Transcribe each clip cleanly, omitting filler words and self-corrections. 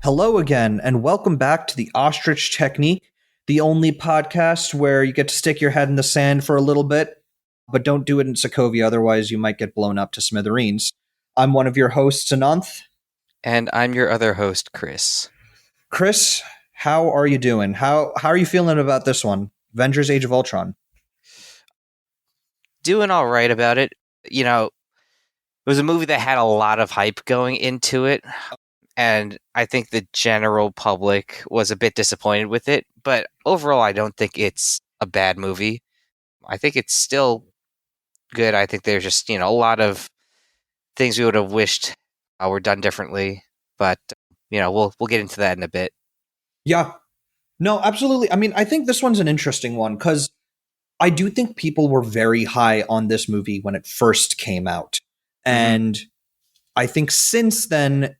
Hello again, and welcome back to the Ostrich Technique, the only podcast where you get to stick your head in the sand for a little bit, but don't do it in Sokovia, otherwise you might get blown up to smithereens. I'm one of your hosts, Ananth. And I'm your other host, Chris. Chris, how are you doing? How are you feeling about this one? Avengers Age of Ultron. Doing all right about it. You know, it was a movie that had a lot of hype going into it, and I think the general public was a bit disappointed with it. But overall, I don't think it's a bad movie. I think it's still good. I think there's just, a lot of things we would have wished were done differently. But, we'll get into that in a bit. Yeah. No, absolutely. I mean, I think this one's an interesting one because I do think people were very high on this movie when it first came out. And I think since then,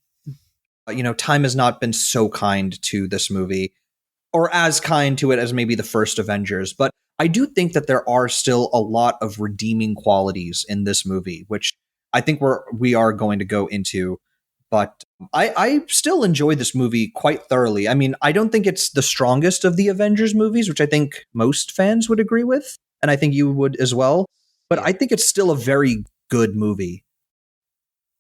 time has not been so kind to this movie, or as kind to it as maybe the first Avengers. But I do think that there are still a lot of redeeming qualities in this movie, which I think we are going to go into. But I still enjoy this movie quite thoroughly. I mean, I don't think it's the strongest of the Avengers movies, which I think most fans would agree with, and I think you would as well. But I think it's still a very good movie.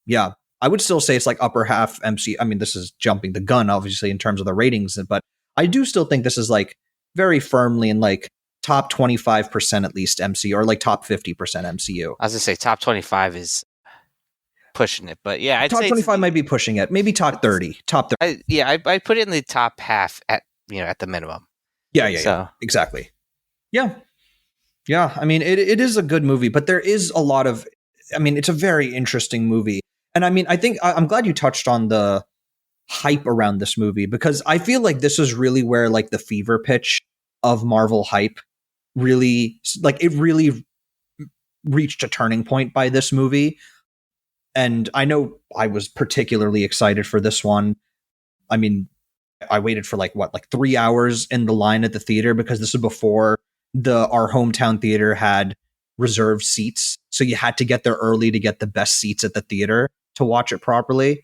Yeah, I would still say it's like upper half MC. I mean, this is jumping the gun, obviously, in terms of the ratings, but I do still think this is like very firmly in like top 25% at least MCU, or like top 50% MCU. I was going to say top 25 is pushing it, but yeah, I'd top say 25 might be pushing it. Maybe top 30. Top 30. I put it in the top half at the minimum. Yeah, exactly. Yeah. I mean, it is a good movie, but there is a lot of, I mean, it's a very interesting movie. And I mean, I think I'm glad you touched on the hype around this movie, because I feel like this is really where like the fever pitch of Marvel hype really, like, it really reached a turning point by this movie. And I know I was particularly excited for this one. I mean, I waited for like 3 hours in the line at the theater, because this is before our hometown theater had reserved seats. So you had to get there early to get the best seats at the theater to watch it properly.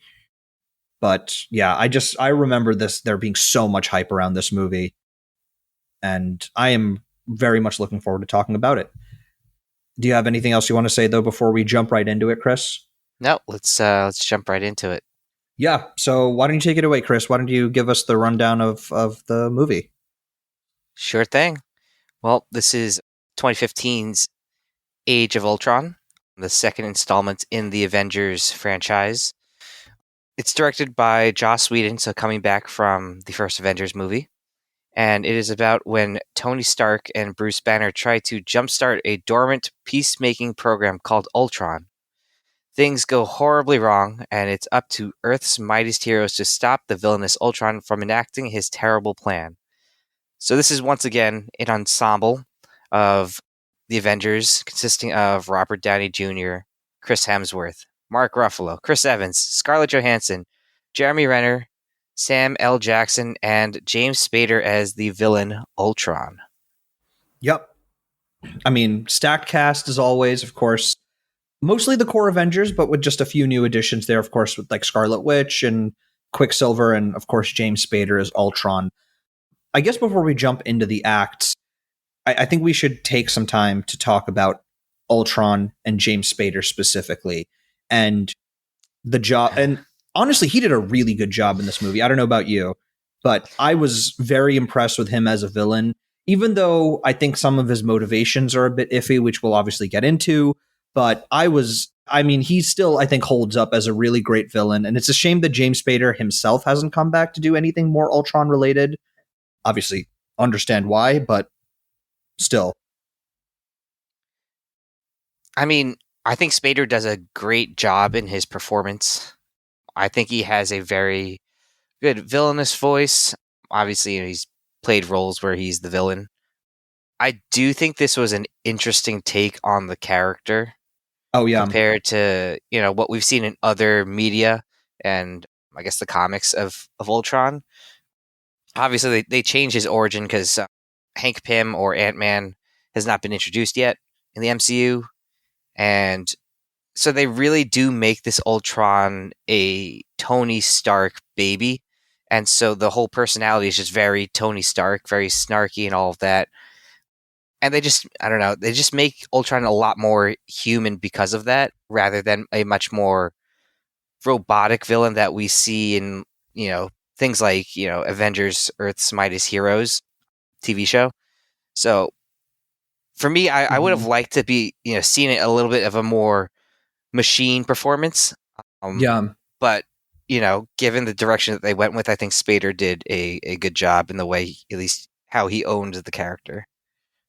But yeah, I remember there being so much hype around this movie, and I am very much looking forward to talking about it. Do you have anything else you want to say though before we jump right into it, Chris? No, let's jump right into it. Yeah, so why don't you take it away, Chris? Why don't you give us the rundown of the movie? Sure thing. Well, this is 2015's Age of Ultron, the second installment in the Avengers franchise. It's directed by Joss Whedon, so coming back from the first Avengers movie. And it is about when Tony Stark and Bruce Banner try to jumpstart a dormant peacemaking program called Ultron. Things go horribly wrong, and it's up to Earth's mightiest heroes to stop the villainous Ultron from enacting his terrible plan. So this is once again an ensemble of the Avengers, consisting of Robert Downey Jr., Chris Hemsworth, Mark Ruffalo, Chris Evans, Scarlett Johansson, Jeremy Renner, Sam L. Jackson, and James Spader as the villain Ultron. Yep. I mean, stacked cast as always, of course. Mostly the core Avengers, but with just a few new additions there, of course, with like Scarlet Witch and Quicksilver, and of course James Spader as Ultron. I guess before we jump into the acts, I think we should take some time to talk about Ultron and James Spader specifically, and the job. And honestly, he did a really good job in this movie. I don't know about you, but I was very impressed with him as a villain, even though I think some of his motivations are a bit iffy, which we'll obviously get into. But he still, I think, holds up as a really great villain. And it's a shame that James Spader himself hasn't come back to do anything more Ultron related. Obviously, understand why, but still. I mean, I think Spader does a great job in his performance. I think he has a very good villainous voice. Obviously, he's played roles where he's the villain. I do think this was an interesting take on the character. Oh, yeah. Compared to, what we've seen in other media and I guess the comics of Ultron. Obviously, they changed his origin because Hank Pym or Ant-Man has not been introduced yet in the MCU. And so they really do make this Ultron a Tony Stark baby. And so the whole personality is just very Tony Stark, very snarky and all of that. And they just, I don't know, they just make Ultron a lot more human because of that, rather than a much more robotic villain that we see in, things like, Avengers Earth's Mightiest Heroes TV show. So for me, I would have liked to be, seeing it a little bit of a more machine performance. Yeah. But, given the direction that they went with, I think Spader did a good job in the way, at least how he owned the character.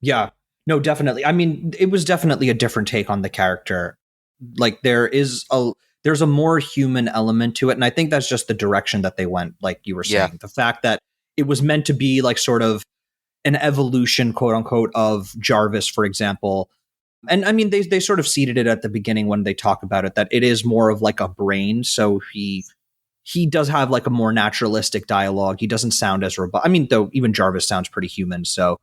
Yeah. No, definitely. I mean, it was definitely a different take on the character. Like there's a more human element to it. And I think that's just the direction that they went, like you were saying. Yeah. The fact that it was meant to be like sort of an evolution, quote unquote, of Jarvis, for example. And I mean, they sort of seeded it at the beginning when they talk about it, that it is more of like a brain. So he does have like a more naturalistic dialogue. He doesn't sound as robot. I mean, though even Jarvis sounds pretty human. So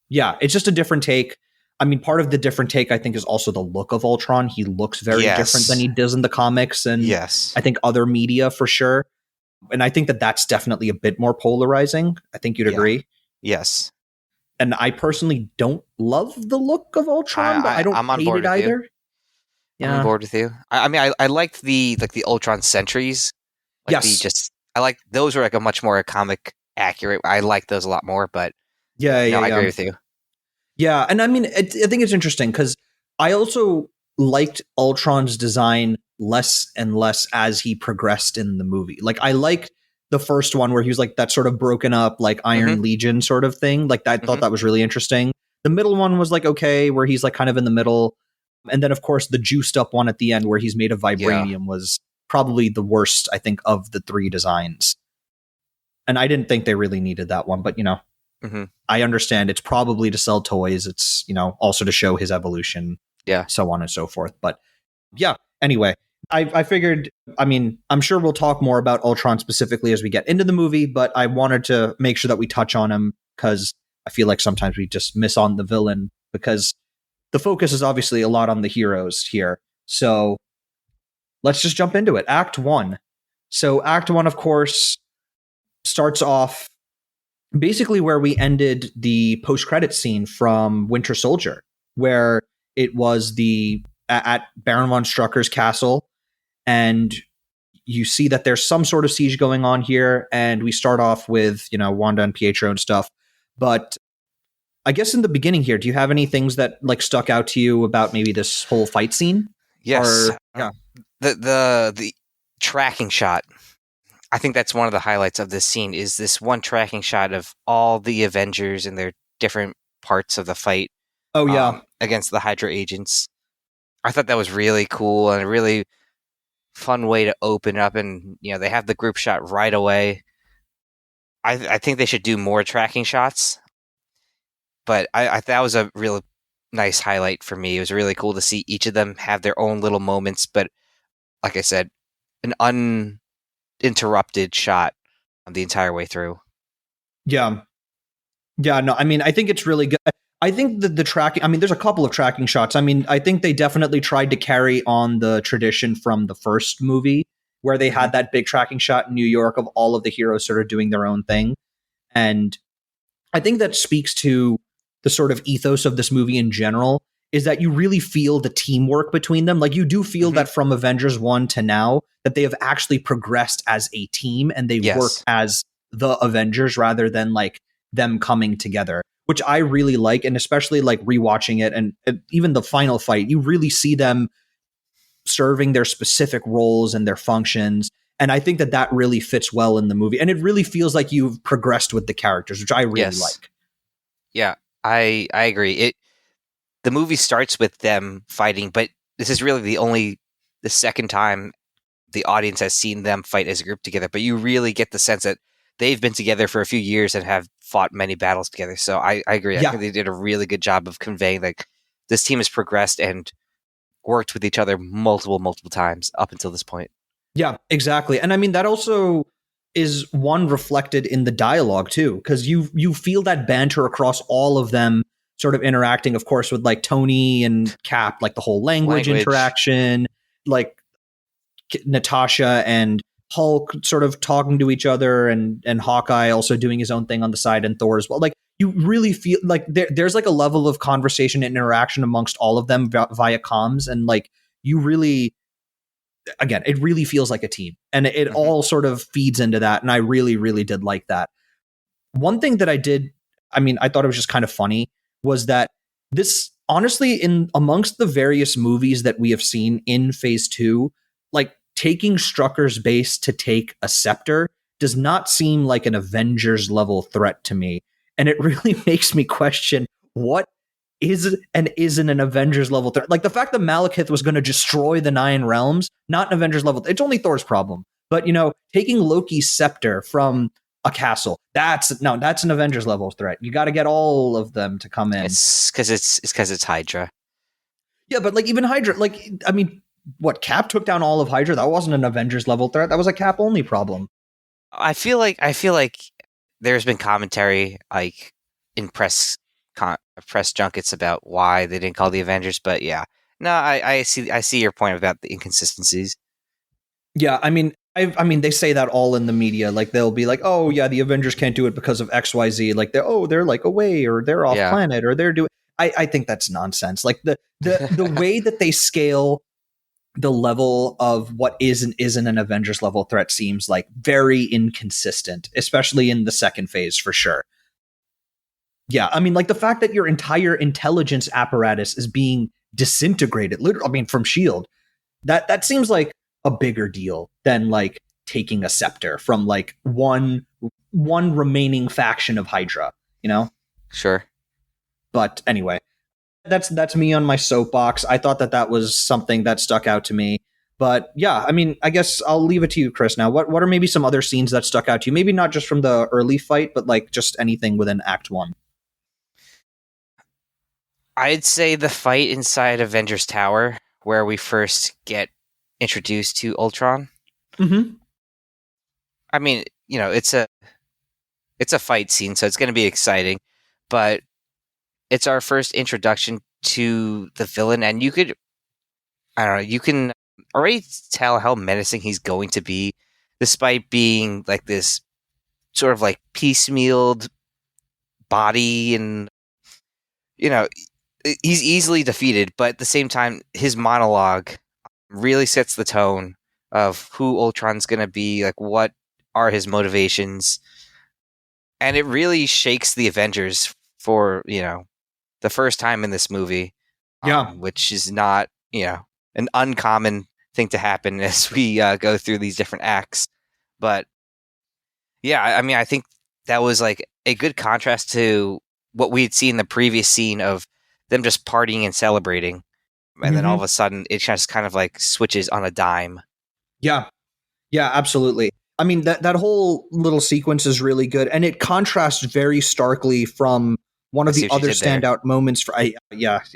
yeah, it's just a different take. I mean, part of the different take, I think, is also the look of Ultron. He looks very different than he does in the comics and I think other media for sure. And I think that that's definitely a bit more polarizing. I think you'd agree. Yes. And I personally don't love the look of Ultron, but I don't hate it either. Yeah. I'm on board with you. I mean, I liked the Ultron sentries. Yes. I like those were like a much more comic accurate. I like those a lot more, but I agree with you. Yeah, and I mean, I think it's interesting because I also liked Ultron's design less and less as he progressed in the movie. Like, I liked the first one where he was like that sort of broken up, like Iron Legion sort of thing. Like, I thought that was really interesting. The middle one was like, okay, where he's like kind of in the middle. And then, of course, the juiced up one at the end where he's made of vibranium was probably the worst, I think, of the three designs. And I didn't think they really needed that one, but I understand it's probably to sell toys. It's, also to show his evolution, so on and so forth. But yeah, anyway, I figured, I mean, I'm sure we'll talk more about Ultron specifically as we get into the movie, but I wanted to make sure that we touch on him because I feel like sometimes we just miss on the villain because the focus is obviously a lot on the heroes here. So let's just jump into it. Act 1. So Act 1, of course, starts off basically where we ended the post-credit scene from Winter Soldier, where it was at Baron von Strucker's castle, and you see that there's some sort of siege going on here, and we start off with, Wanda and Pietro and stuff. But I guess in the beginning here, do you have any things that like stuck out to you about maybe this whole fight scene? Yes. The tracking shot. I think that's one of the highlights of this scene is this one tracking shot of all the Avengers in their different parts of the fight. Oh, yeah. Against the Hydra agents. I thought that was really cool and a really fun way to open up. And, they have the group shot right away. I think they should do more tracking shots. But I that was a real nice highlight for me. It was really cool to see each of them have their own little moments. But like I said, an uninterrupted shot the entire way through. Yeah, no, I mean, I think it's really good. I think the tracking, I mean, there's a couple of tracking shots. I mean, I think they definitely tried to carry on the tradition from the first movie where they had that big tracking shot in New York of all of the heroes sort of doing their own thing. And I think that speaks to the sort of ethos of this movie in general, is that you really feel the teamwork between them. Like you do feel that from Avengers 1 to now that they have actually progressed as a team and they work as the Avengers rather than like them coming together, which I really like. And especially like rewatching it and even the final fight, you really see them serving their specific roles and their functions. And I think that really fits well in the movie. And it really feels like you've progressed with the characters, which I really like. Yeah, I agree. The movie starts with them fighting, but this is really the second time the audience has seen them fight as a group together. But you really get the sense that they've been together for a few years and have fought many battles together. So I agree. I think they did a really good job of conveying like this team has progressed and worked with each other multiple times up until this point. Yeah, exactly. And I mean, that also is one reflected in the dialogue too, because you feel that banter across all of them sort of interacting, of course, with like Tony and Cap, like the whole language interaction, like Natasha and Hulk sort of talking to each other, and Hawkeye also doing his own thing on the side, and Thor as well. Like, you really feel like there's like a level of conversation and interaction amongst all of them via comms, and like you really, again, it really feels like a team, and it all sort of feeds into that. And I really, really did like that. One thing that I thought it was just kind of funny was that this, honestly, in amongst the various movies that we have seen in Phase 2, like taking Strucker's base to take a scepter does not seem like an Avengers level threat to me. And it really makes me question what is and isn't an Avengers level threat. Like the fact that Malekith was going to destroy the Nine Realms, not an Avengers level. It's only Thor's problem. But, taking Loki's scepter from a castle, that's an Avengers level threat. You got to get all of them to come in. It's because it's Hydra. Yeah, but like even Hydra, like, I mean, what, Cap took down all of Hydra? That wasn't an Avengers level threat. That was a Cap only problem. I feel like there's been commentary like in press junkets about why they didn't call the Avengers, but yeah, no, I see your point about the inconsistencies. Yeah, I mean, they say that all in the media. Like they'll be like, "Oh yeah, the Avengers can't do it because of XYZ." Like they're like away, or they're off planet, or they're doing. I think that's nonsense. Like the way that they scale the level of what is and isn't an Avengers level threat seems like very inconsistent, especially in the second phase for sure. Yeah, I mean, like the fact that your entire intelligence apparatus is being disintegrated, literally, I mean, from S.H.I.E.L.D., that seems like a bigger deal than like taking a scepter from like one remaining faction of Hydra, Sure. But anyway, that's me on my soapbox. I thought that was something that stuck out to me. But yeah, I mean, I guess I'll leave it to you, Chris. Now, what are maybe some other scenes that stuck out to you? Maybe not just from the early fight, but like just anything within Act 1. I'd say the fight inside Avengers Tower, where we first get introduced to Ultron. Mm-hmm. I mean, it's a fight scene, so it's going to be exciting, but it's our first introduction to the villain, and you can already tell how menacing he's going to be, despite being like this sort of like piecemealed body, and he's easily defeated, but at the same time, his monologue really sets the tone of who Ultron's going to be, like what are his motivations, and it really shakes the Avengers for, the first time in this movie. Yeah. Which is not, an uncommon thing to happen as we go through these different acts. But yeah, I mean, I think that was like a good contrast to what we'd seen in the previous scene of them just partying and celebrating. And then all of a sudden it just kind of like switches on a dime. Yeah. Yeah, absolutely. I mean, that whole little sequence is really good, and it contrasts very starkly from one of the other standout moments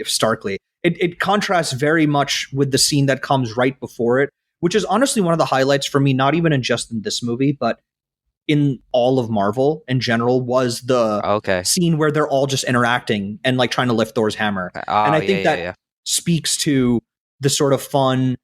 starkly. It contrasts very much with the scene that comes right before it, which is honestly one of the highlights for me, not even in just in this movie, but in all of Marvel in general, was the scene where they're all just interacting and like trying to lift Thor's hammer. And I think that speaks to the sort of fun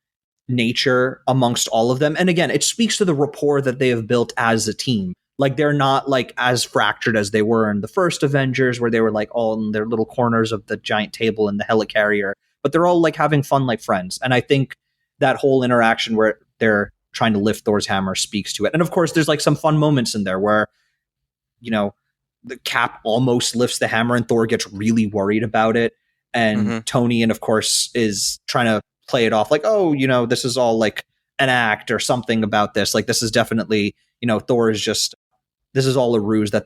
nature amongst all of them. And again, it speaks to the rapport that they have built as a team. Like they're not like as fractured as they were in the first Avengers, where they were like all in their little corners of the giant table in the helicarrier, but they're all like having fun like friends. And I think that whole interaction where they're trying to lift Thor's hammer speaks to it. And of course, there's like some fun moments in there where, the Cap almost lifts the hammer and Thor gets really worried about it. And Tony, and of course, is trying to play it off like, oh, this is all like an act or something about this. Like, this is definitely, Thor is just, this is all a ruse that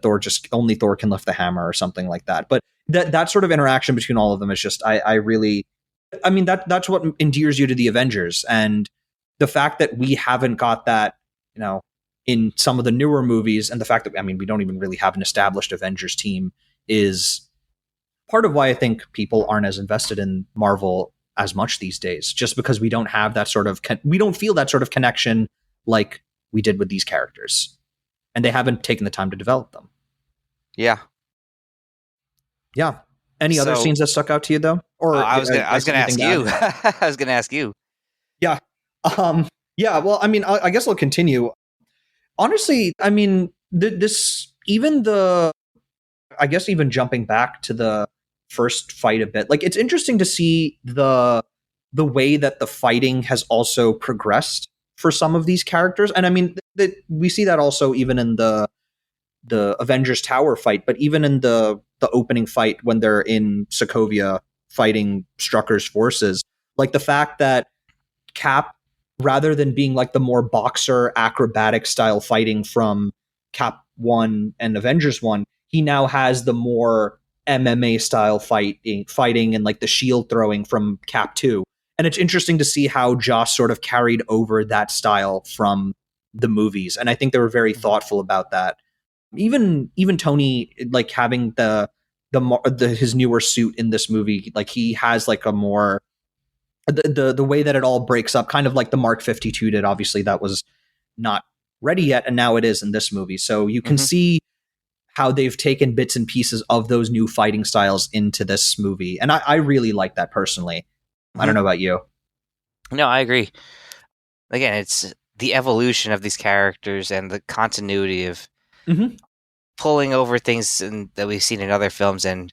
only Thor can lift the hammer or something like that. But that sort of interaction between all of them is just, that's what endears you to the Avengers. And the fact that we haven't got that, in some of the newer movies, and the fact that, we don't even really have an established Avengers team is part of why I think people aren't as invested in Marvel as much these days, just because we don't have that sort of, we don't feel that sort of connection like we did with these characters, and they haven't taken the time to develop them. Yeah. Yeah. Any other scenes that stuck out to you though? Or I was going to ask you. I was going to ask you. Yeah. Yeah, well, I mean, I guess I'll continue. Honestly, I mean, this even the I guess even jumping back to the first fight a bit, like it's interesting to see the way that the fighting has also progressed for some of these characters, and I mean that we see that also even in the Avengers Tower fight, but even in the opening fight when they're in Sokovia fighting Strucker's forces, like the fact that Cap, rather than being like the more boxer acrobatic style fighting from Cap 1 and Avengers 1, he now has the more MMA style fighting and like the shield throwing from Cap 2. And it's interesting to see how Joss sort of carried over that style from the movies. And I think they were very thoughtful about that. Even Tony, like having the his newer suit in this movie, like he has like a more the way that it all breaks up, kind of like the Mark 52 did. Obviously, that was not ready yet, and now it is in this movie. So you can see how they've taken bits and pieces of those new fighting styles into this movie, and I really like that personally. I don't know about you. No, I agree. Again, it's the evolution of these characters and the continuity of pulling over things that we've seen in other films and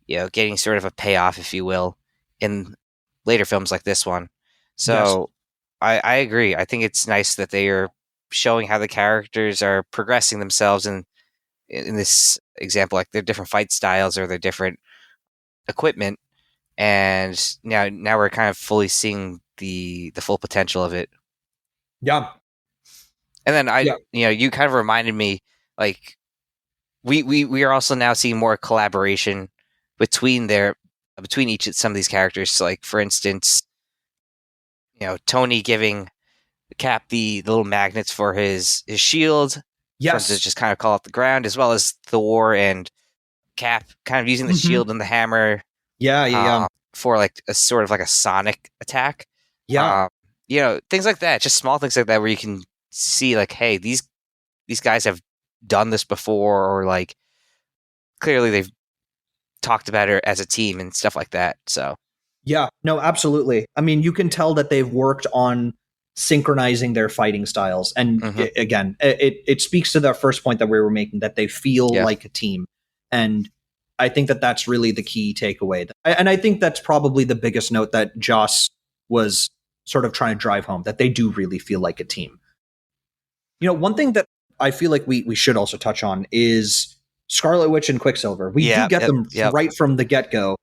getting sort of a payoff, if you will, in later films like this one. So I agree. I think it's nice that they are showing how the characters are progressing themselves in this example, like their different fight styles or their different equipment. And now we're kind of fully seeing the full potential of it. Yeah. And then you kind of reminded me, like, we are also now seeing more collaboration between some of these characters. So, like, for instance, Tony giving Cap the little magnets for his shield, for him to just kind of call out the ground, as well as Thor and Cap kind of using the shield and the hammer. For like a sort of like a sonic attack. Things like that, just small things like that, where you can see like, hey, these guys have done this before, or like clearly they've talked about it as a team and stuff like that. So yeah, no, absolutely. I mean, you can tell that they've worked on synchronizing their fighting styles, and again, it speaks to the first point that we were making, that they feel like a team. And I think that that's really the key takeaway. And I think that's probably the biggest note that Joss was sort of trying to drive home, that they do really feel like a team. One thing that I feel like we should also touch on is Scarlet Witch and Quicksilver. We do get them right from the get-go.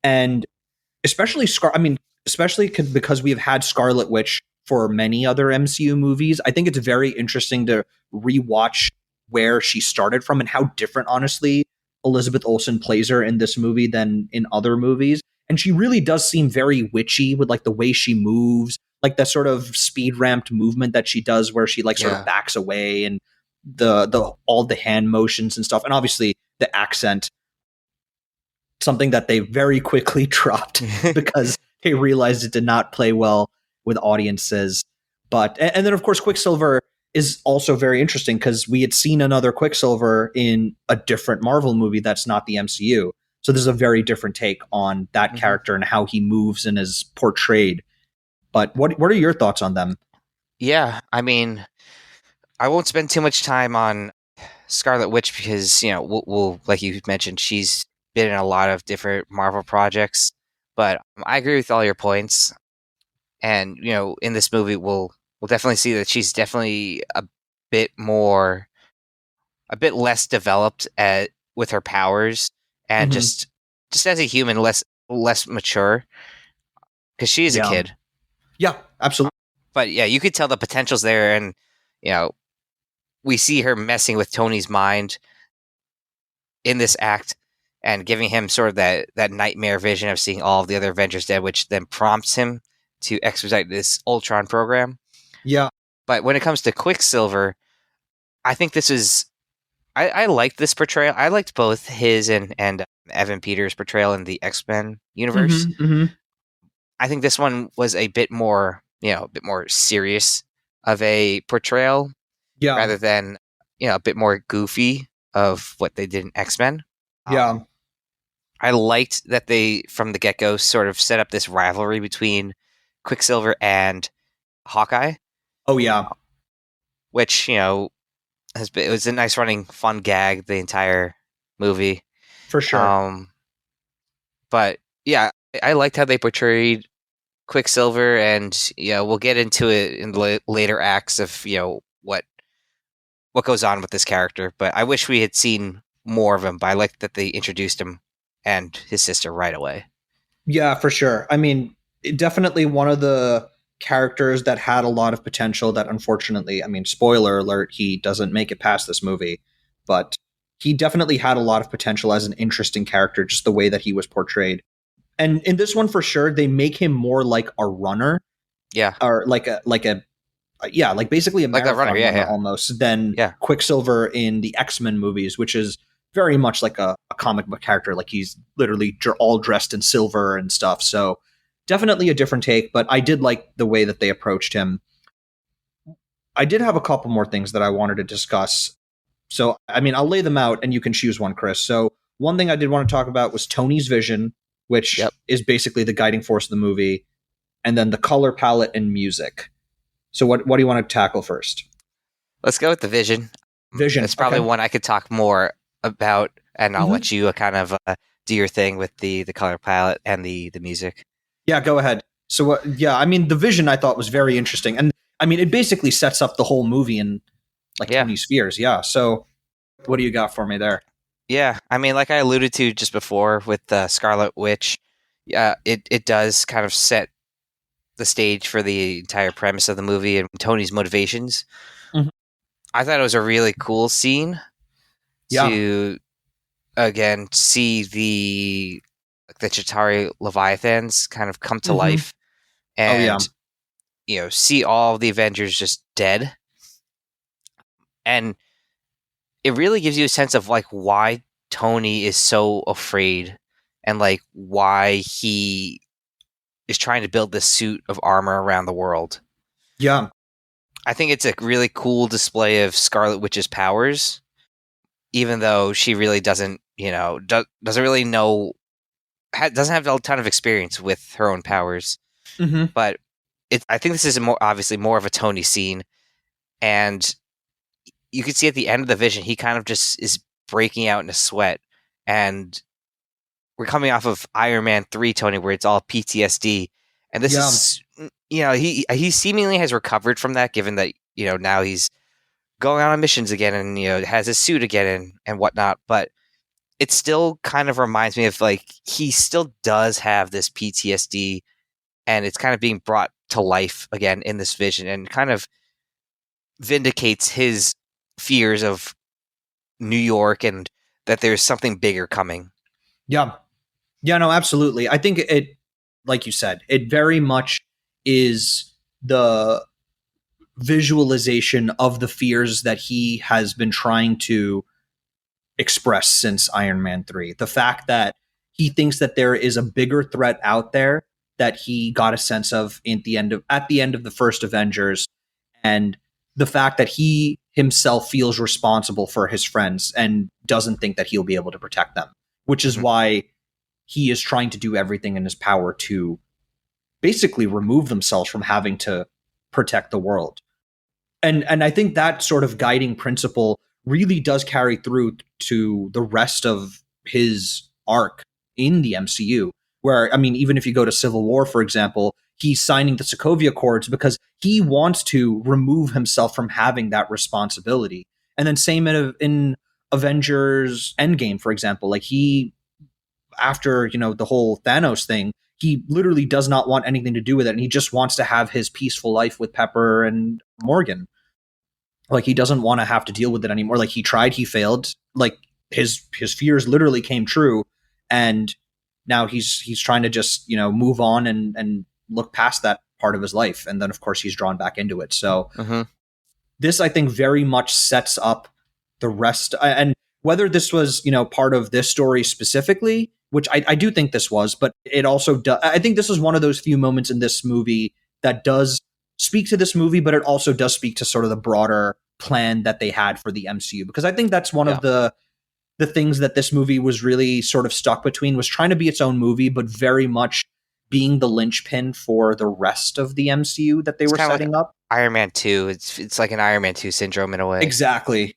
And especially because we have had Scarlet Witch for many other MCU movies, I think it's very interesting to rewatch where she started from and how different, honestly, Elizabeth Olsen plays her in this movie than in other movies. And she really does seem very witchy with like the way she moves, like that sort of speed ramped movement that she does where she like sort of backs away, and the all the hand motions and stuff. And obviously the accent, something that they very quickly dropped because they realized it did not play well with audiences. But and then of course Quicksilver is also very interesting because we had seen another Quicksilver in a different Marvel movie that's not the MCU. So this is a very different take on that character and how he moves and is portrayed. But what are your thoughts on them? Yeah, I mean, I won't spend too much time on Scarlet Witch because, we'll like you mentioned, she's been in a lot of different Marvel projects. But I agree with all your points. And, in this movie, we'll definitely see that she's definitely a bit less developed with her powers, and just as a human, less mature, because she is a kid. Yeah, absolutely. But yeah, you could tell the potential's there, and we see her messing with Tony's mind in this act and giving him sort of that nightmare vision of seeing all of the other Avengers dead, which then prompts him to expedite this Ultron program. Yeah. But when it comes to Quicksilver, I think this is... I liked this portrayal. I liked both his and Evan Peters' portrayal in the X-Men universe. I think this one was a bit more, a bit more serious of a portrayal, rather than, a bit more goofy of what they did in X-Men. I liked that they, from the get-go, sort of set up this rivalry between Quicksilver and Hawkeye. Oh yeah, which it was a nice running fun gag the entire movie. for sure. Um, but yeah, I liked how they portrayed Quicksilver, and we'll get into it in the later acts of what goes on with this character. But I wish we had seen more of him. But I liked that they introduced him and his sister right away. Yeah, for sure. I mean, definitely one of the characters that had a lot of potential that unfortunately, I mean, spoiler alert, he doesn't make it past this movie, but he definitely had a lot of potential as an interesting character, just the way that he was portrayed. And in this one for sure, they make him more like a runner Yeah, or like a yeah, like basically a like that marathon runner. Yeah, runner yeah, almost than yeah. Quicksilver in the X-Men movies, which is very much like a comic book character. Like he's literally all dressed in silver and stuff. So definitely a different take, but I did like the way that they approached him. I did have a couple more things that I wanted to discuss. So, I mean, I'll lay them out and you can choose one, Chris. So, one thing I did want to talk about was Tony's vision, which Yep. is basically the guiding force of the movie, and then the color palette and music. So, what do you want to tackle first? Let's go with the vision. Vision. It's probably Okay. one I could talk more about, and I'll Mhm. let you kind of do your thing with the color palette and the music. Yeah, go ahead. So, yeah, I mean, the vision I thought was very interesting, and I mean, it basically sets up the whole movie in like Yeah. Tony's fears. Yeah. So, what do you got for me there? Yeah, I mean, like I alluded to just before with the Scarlet Witch, yeah, it does kind of set the stage for the entire premise of the movie and Tony's motivations. Mhm. I thought it was a really cool scene Yeah. to again see the Chitauri Leviathans kind of come to Mhm. life Oh yeah. and see all the Avengers just dead, and it really gives you a sense of like why Tony is so afraid and like why he is trying to build this suit of armor around the world. Yeah. I think it's a really cool display of Scarlet Witch's powers, even though she really doesn't, doesn't really know, doesn't have a ton of experience with her own powers. Mhm. But I think this is obviously more of a Tony scene, and you can see at the end of the vision, he kind of just is breaking out in a sweat, and we're coming off of Iron Man 3, Tony, where it's all PTSD, and this Yeah. is, he seemingly has recovered from that, given that now he's going on missions again, and has his suit again and whatnot. But it still kind of reminds me of like he still does have this PTSD, and it's kind of being brought to life again in this vision, and kind of vindicates his fears of New York and that there's something bigger coming. Yeah. Yeah, no, absolutely. I think it, like you said, it very much is the visualization of the fears that he has been trying to express since Iron Man 3. The fact that he thinks that there is a bigger threat out there that he got a sense of at the end of the first Avengers, and the fact that he himself feels responsible for his friends and doesn't think that he'll be able to protect them, which is Mm-hmm. why he is trying to do everything in his power to basically remove themselves from having to protect the world. And I think that sort of guiding principle really does carry through to the rest of his arc in the MCU. Where, I mean, even if you go to Civil War, for example, he's signing the Sokovia Accords because he wants to remove himself from having that responsibility. And then same in Avengers Endgame, for example, like he, after the whole Thanos thing, he literally does not want anything to do with it, and he just wants to have his peaceful life with Pepper and Morgan. Like he doesn't want to have to deal with it anymore. Like he tried, he failed. Like his fears literally came true, and now he's trying to just move on and look past that part of his life. And then of course he's drawn back into it. So Mm-hmm. this I think very much sets up the rest. And whether this was part of this story specifically, which I do think this was, but it also I think this is one of those few moments in this movie that does speak to this movie, but it also does speak to sort of the broader plan that they had for the MCU, because I think that's one Yeah. of the things that this movie was really sort of stuck between, was trying to be its own movie but very much being the linchpin for the rest of the MCU that they It's were kind of setting like up. Iron Man 2. It's like an Iron Man 2 syndrome in a way. Exactly.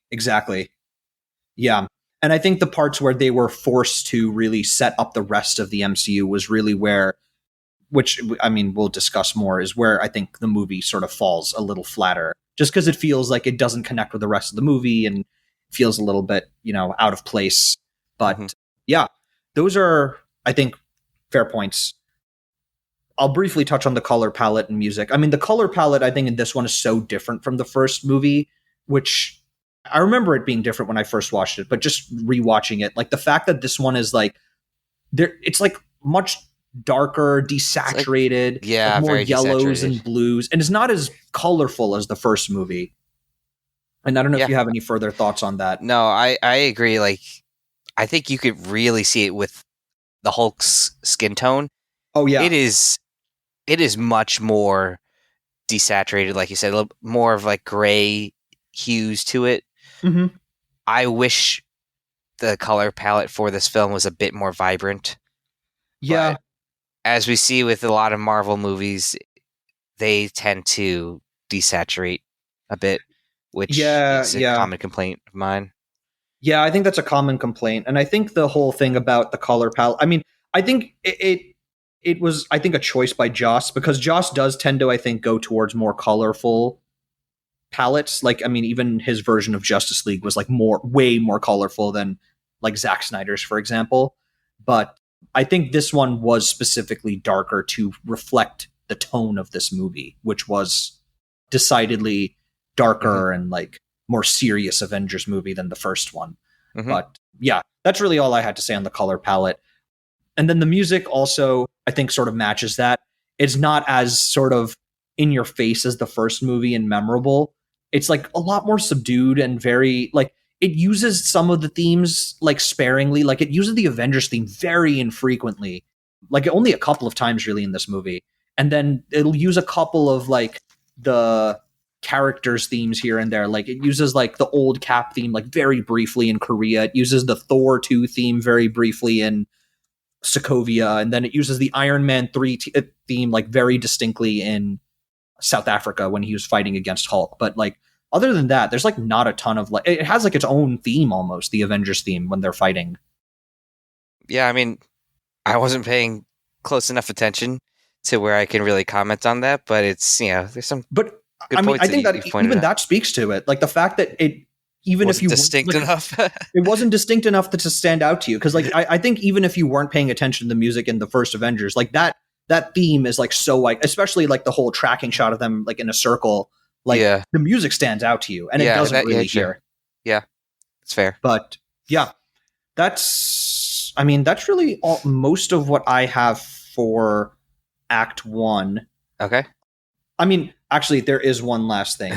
Yeah. And I think the parts where they were forced to really set up the rest of the MCU was really where, which I mean, we'll discuss more, is where I think the movie sort of falls a little flatter, just because it feels like it doesn't connect with the rest of the movie and feels a little bit, out of place. But yeah, those are, I think, fair points. I'll briefly touch on the color palette and music. I mean, the color palette, I think, in this one is so different from the first movie, which I remember it being different when I first watched it, but just rewatching it, like the fact that this one is like, it's like much darker, desaturated, like more very yellows desaturated. and blues, and it's not as colorful as the first movie. And I don't know if you have any further thoughts on that. No, I agree. Like, I think you could really see it with the Hulk's skin tone. Oh yeah, it is much more desaturated, like you said, a little more of like gray hues to it. Mm-hmm. I wish the color palette for this film was a bit more vibrant. Yeah. But as we see with a lot of Marvel movies, they tend to desaturate a bit, which is a common complaint of mine. Yeah, I think that's a common complaint. And I think the whole thing about the color palette, I mean, I think it was, I think, a choice by Joss, because Joss does tend to, I think, go towards more colorful palettes. Like, I mean, even his version of Justice League was like way more colorful than like Zack Snyder's, for example. But I think this one was specifically darker to reflect the tone of this movie, which was decidedly darker and like more serious Avengers movie than the first one. But yeah, that's really all I had to say on the color palette. And then the music also, I think, sort of matches that. It's not as sort of in your face as the first movie and memorable. It's like a lot more subdued and very like, it uses some of the themes like sparingly. Like, it uses the Avengers theme very infrequently, like only a couple of times really in this movie. And then it'll use a couple of like the characters themes here and there. Like, it uses like the old Cap theme like very briefly in Korea. It uses the Thor 2 theme very briefly in Sokovia, and then it uses the Iron Man 3 theme like very distinctly in South Africa when he was fighting against Hulk. But like, other than that, there's like not a ton of like, it has like its own theme almost, the Avengers theme when they're fighting. Yeah, I mean, I wasn't paying close enough attention to where I can really comment on that, but it's, there's some good I mean, points I think that even out. that speaks to it. Like the fact that it, even wasn't if you distinct like, enough, it wasn't distinct enough to stand out to you. Cause like, I think even if you weren't paying attention to the music in the first Avengers, like that theme is like so like, especially like the whole tracking shot of them like in a circle, like the music stands out to you and it doesn't really here. Yeah, it's fair. But yeah, that's really most of what I have for Act 1. Okay. I mean, actually, there is one last thing.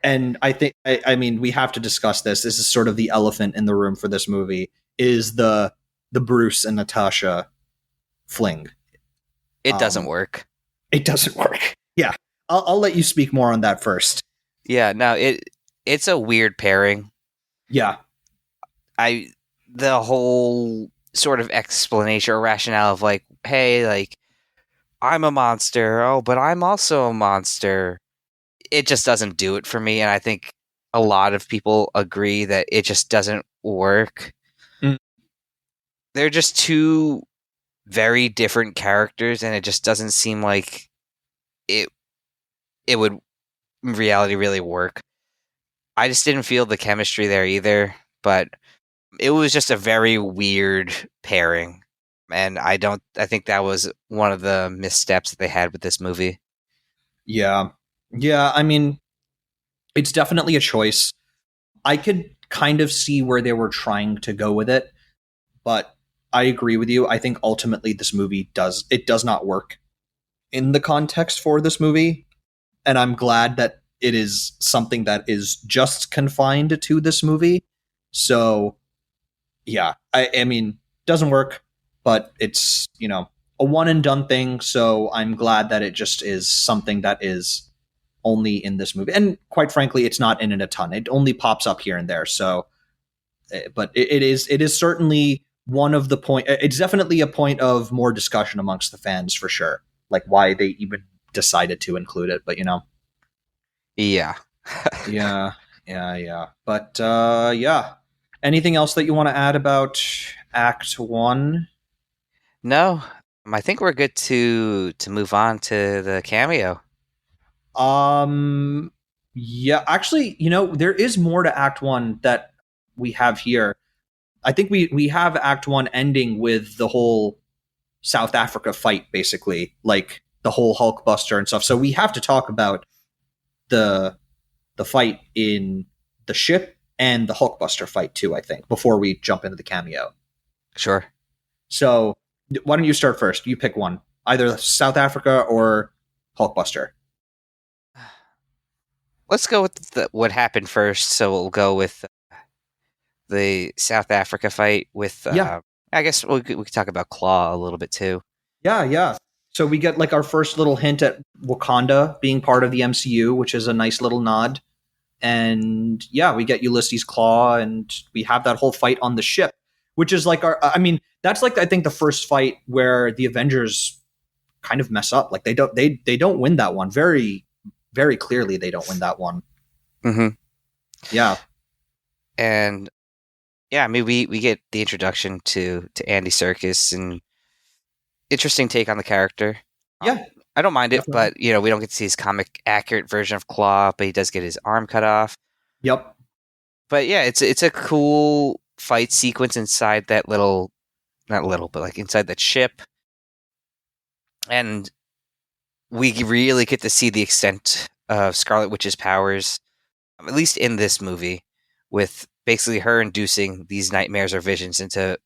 And I think, I mean, we have to discuss this. This is sort of the elephant in the room for this movie, is the Bruce and Natasha fling. It doesn't work. It doesn't work. Yeah. I'll let you speak more on that first. Yeah, no, it's a weird pairing. Yeah. The whole sort of explanation or rationale of like, hey, like, I'm a monster. Oh, but I'm also a monster. It just doesn't do it for me. And I think a lot of people agree that it just doesn't work. They're just two very different characters, and it just doesn't seem like it would in reality really work. I just didn't feel the chemistry there either, but it was just a very weird pairing. And I think that was one of the missteps that they had with this movie. Yeah. Yeah, I mean, it's definitely a choice. I could kind of see where they were trying to go with it, but I agree with you. I think ultimately this movie does not work in the context for this movie. And I'm glad that it is something that is just confined to this movie. So yeah, I mean, doesn't work, but it's, a one and done thing. So I'm glad that it just is something that is only in this movie. And quite frankly, it's not in it a ton. It only pops up here and there. So, but it is certainly one of the point. It's definitely a point of more discussion amongst the fans for sure. Like why they even decided to include it, but Yeah. yeah, yeah. But yeah. Anything else that you want to add about Act One? No, I think we're good to move on to the cameo. Um, yeah, actually, there is more to Act One that we have here. I think we have Act One ending with the whole South Africa fight, basically, like the whole Hulkbuster and stuff. So we have to talk about the the fight in the ship and the Hulkbuster fight too. I think before we jump into the cameo. Sure. So why don't you start first? You pick one, either South Africa or Hulkbuster. Let's go with what happened first. So we'll go with the South Africa fight with. Yeah, I guess we could talk about Claw a little bit too. yeah. So we get like our first little hint at Wakanda being part of the MCU, which is a nice little nod. And yeah, we get Ulysses Claw, and we have that whole fight on the ship, which is like our. I mean, that's like I think the first fight where the Avengers kind of mess up. Like they don't win that one very very clearly. They don't win that one. Mm-hmm. Yeah, And yeah, I mean we get the introduction to Andy Serkis, and interesting take on the character. yeah, I don't mind it, definitely. but we don't get to see his comic accurate version of Claw, but he does get his arm cut off. Yep. But yeah, it's a cool fight sequence inside that little, not little, but like inside that ship, and we really get to see the extent of Scarlet Witch's powers, at least in this movie, with basically her inducing these nightmares or visions into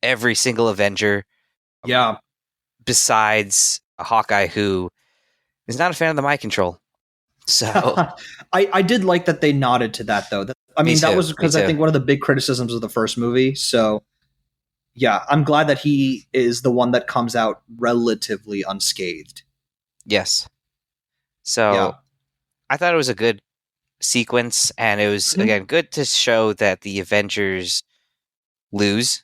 every single Avenger Yeah. besides Hawkeye, who is not a fan of the mind control. So I did like that they nodded to that though. I me mean, that too. was Me because I too. think one of the big criticisms of the first movie. So yeah, I'm glad that he is the one that comes out relatively unscathed. Yes. Yeah. So I thought it was a good sequence, and it was Mhm. again good to show that the Avengers lose.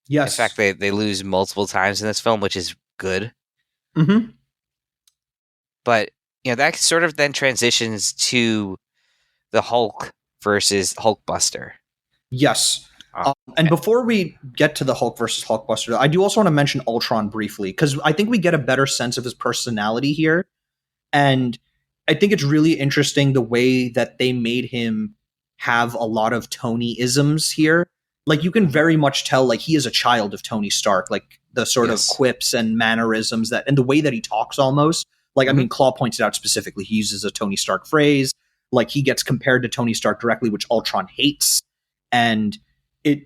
In fact, Yes. they lose multiple times in this film, which is good. Hmm. But that sort of then transitions to the Hulk versus Hulkbuster. Yes. Uh, And before we get to the Hulk versus Hulkbuster, I do also want to mention Ultron briefly because I think we get a better sense of his personality here. And I think it's really interesting the way that they made him have a lot of Tony isms here. Like you can very much tell like he is a child of Tony Stark, like the sort of yes. quips and mannerisms that and the way that he talks almost. Like I Mhm. mean Claw points it out specifically. He uses a Tony Stark phrase. Like he gets compared to Tony Stark directly, which Ultron hates. And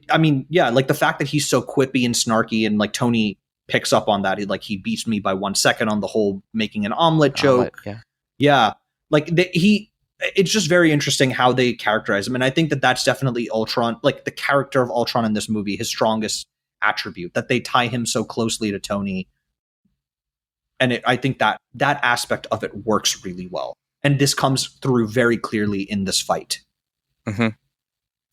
I mean, yeah, like the fact that he's so quippy and snarky and like Tony picks up on that. He beats me by 1 second on the whole making an omelet Omelet, joke. yeah. Yeah, like it's just very interesting how they characterize him, and I think that that's definitely Ultron, like the character of Ultron in this movie, his strongest attribute, that they tie him so closely to Tony, and I think that that aspect of it works really well, and this comes through very clearly in this fight. Mm-hmm.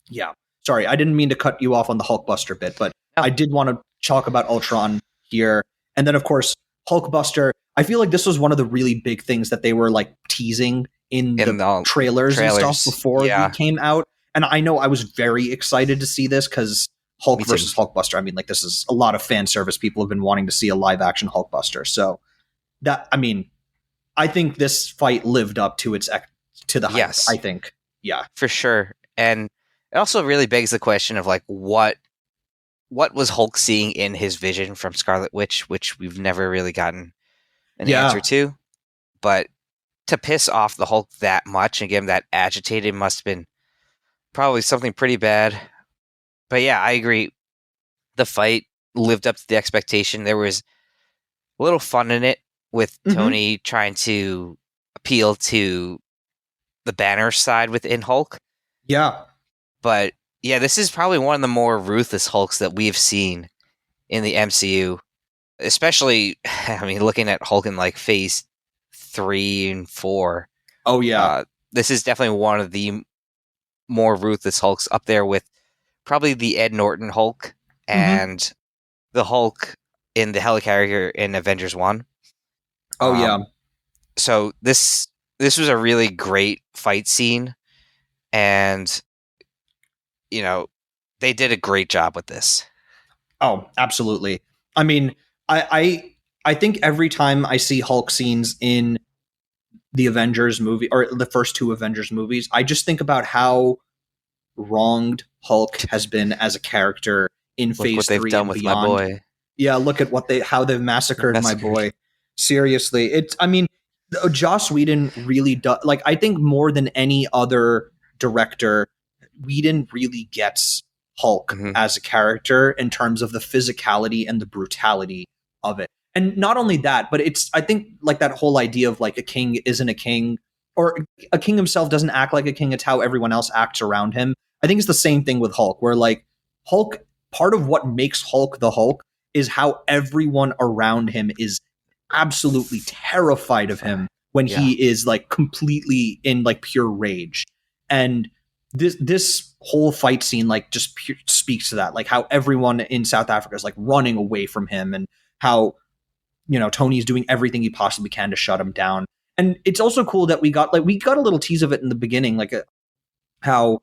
Yeah, sorry, I didn't mean to cut you off on the Hulkbuster bit, but No. I did want to talk about Ultron here, and then of course Hulkbuster. I feel like this was one of the really big things that they were like teasing in In the the trailers and stuff trailers, before he yeah, came out. And I know I was very excited to see this because me Hulk too. versus Hulkbuster. I mean, like this is a lot of fan service. People have been wanting to see a live action Hulkbuster. So that I mean, I think this fight lived up to to the hype. Yes, I think, yeah, for sure. And it also really begs the question of like what was Hulk seeing in his vision from Scarlet Witch, which we've never really gotten an answer yeah, to. But to piss off the Hulk that much and get him that agitated must have been probably something pretty bad. But yeah, I agree. The fight lived up to the expectation. There was a little fun in it with hmm, Tony trying to appeal to the Banner side within Hulk. yeah, But yeah, this is probably one of the more ruthless Hulks that we've seen in the MCU. Especially, I mean, looking at Hulk in like phase 3 and 4. oh yeah, This is definitely one of the more ruthless Hulks, up there with probably the Ed Norton Hulk. Mm-hmm. and the Hulk in the helicarrier in Avengers 1. Oh yeah. So this was a really great fight scene, and they did a great job with this. Oh, absolutely. I mean, I think every time I see Hulk scenes in the Avengers movie or the first two Avengers movies, I just think about how wronged Hulk has been as a character in Look what Phase they've 3 done and with my beyond. boy. Yeah, look at how they've massacred my Massacred. boy. Seriously, I mean, Joss Whedon really does. Like, I think more than any other director, Whedon really gets Hulk Mhm. as a character in terms of the physicality and the brutality of it. And not only that, but I think like that whole idea of like a king isn't a king, or a king himself doesn't act like a king. It's how everyone else acts around him. I think it's the same thing with Hulk, where like Hulk, part of what makes Hulk the Hulk is how everyone around him is absolutely terrified of him when Yeah. he is like completely in like pure rage. And this whole fight scene like just speaks to that, like how everyone in South Africa is like running away from him, and how Tony's doing everything he possibly can to shut him down. And it's also cool that we got a little tease of it in the beginning, like how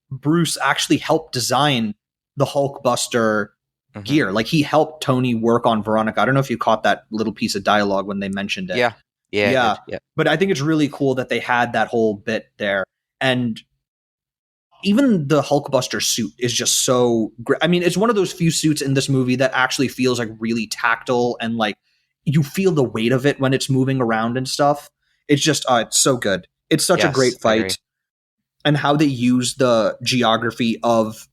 Bruce actually helped design the Hulkbuster gear. Like he helped Tony work on Veronica. I don't know if you caught that little piece of dialogue when they mentioned it. Yeah. Yeah. Yeah. Yeah. But I think it's really cool that they had that whole bit there. And even the Hulkbuster suit is just so great. I mean, it's one of those few suits in this movie that actually feels like really tactile, and like you feel the weight of it when it's moving around and stuff. It's just, it's so good. It's such a great fight. And how they use the geography of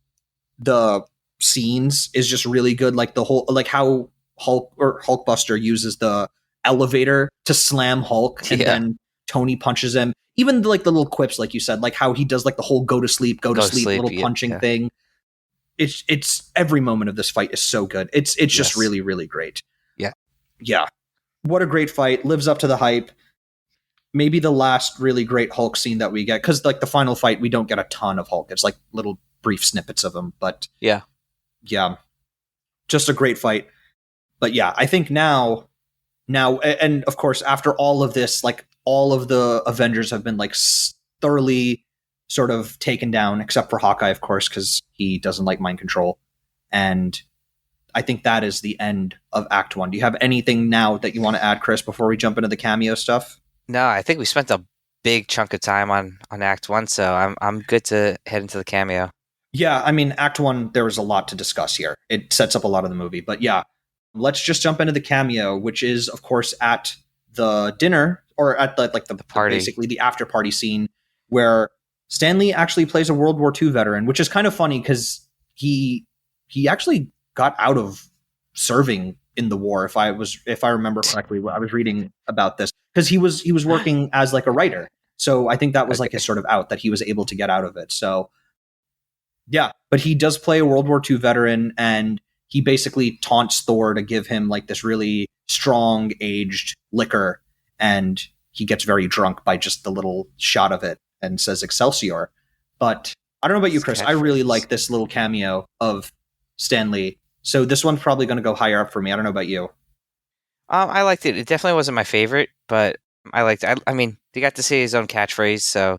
the scenes is just really good. Like the whole, like how Hulkbuster uses the elevator to slam Hulk, and then Tony punches him. Even like the little quips, like you said, like how he does like the whole go to sleep little punching thing. It's every moment of this fight is so good. It's just really, really great. Yeah. Yeah. What a great fight. Lives up to the hype. Maybe the last really great Hulk scene that we get, because like the final fight, we don't get a ton of Hulk. It's like little brief snippets of him, but yeah, just a great fight. But yeah, I think now, and of course, after all of this, like all of the Avengers have been like thoroughly sort of taken down, except for Hawkeye, of course, because he doesn't like mind control. And I think that is the end of Act 1. Do you have anything now that you want to add, Chris, before we jump into the cameo stuff? No, I think we spent a big chunk of time on Act 1, so I'm good to head into the cameo. Yeah, I mean, Act 1, there was a lot to discuss here. It sets up a lot of the movie. But yeah, let's just jump into the cameo, which is, of course, at the dinner, or at the party, basically the after party scene, where Stan Lee actually plays a World War II veteran, which is kind of funny because he actually got out of serving in the war. If I remember correctly, I was reading about this, because he was working as like a writer. So I think that was like his sort of out, that he was able to get out of it. So yeah, but he does play a World War II veteran, and he basically taunts Thor to give him like this really strong aged liquor, and he gets very drunk by just the little shot of it and says Excelsior. But I don't know about you, Chris. I really like this little cameo of Stan Lee. So this one's probably going to go higher up for me. I don't know about you. I liked it. It definitely wasn't my favorite, but I liked it. I mean, he got to say his own catchphrase, so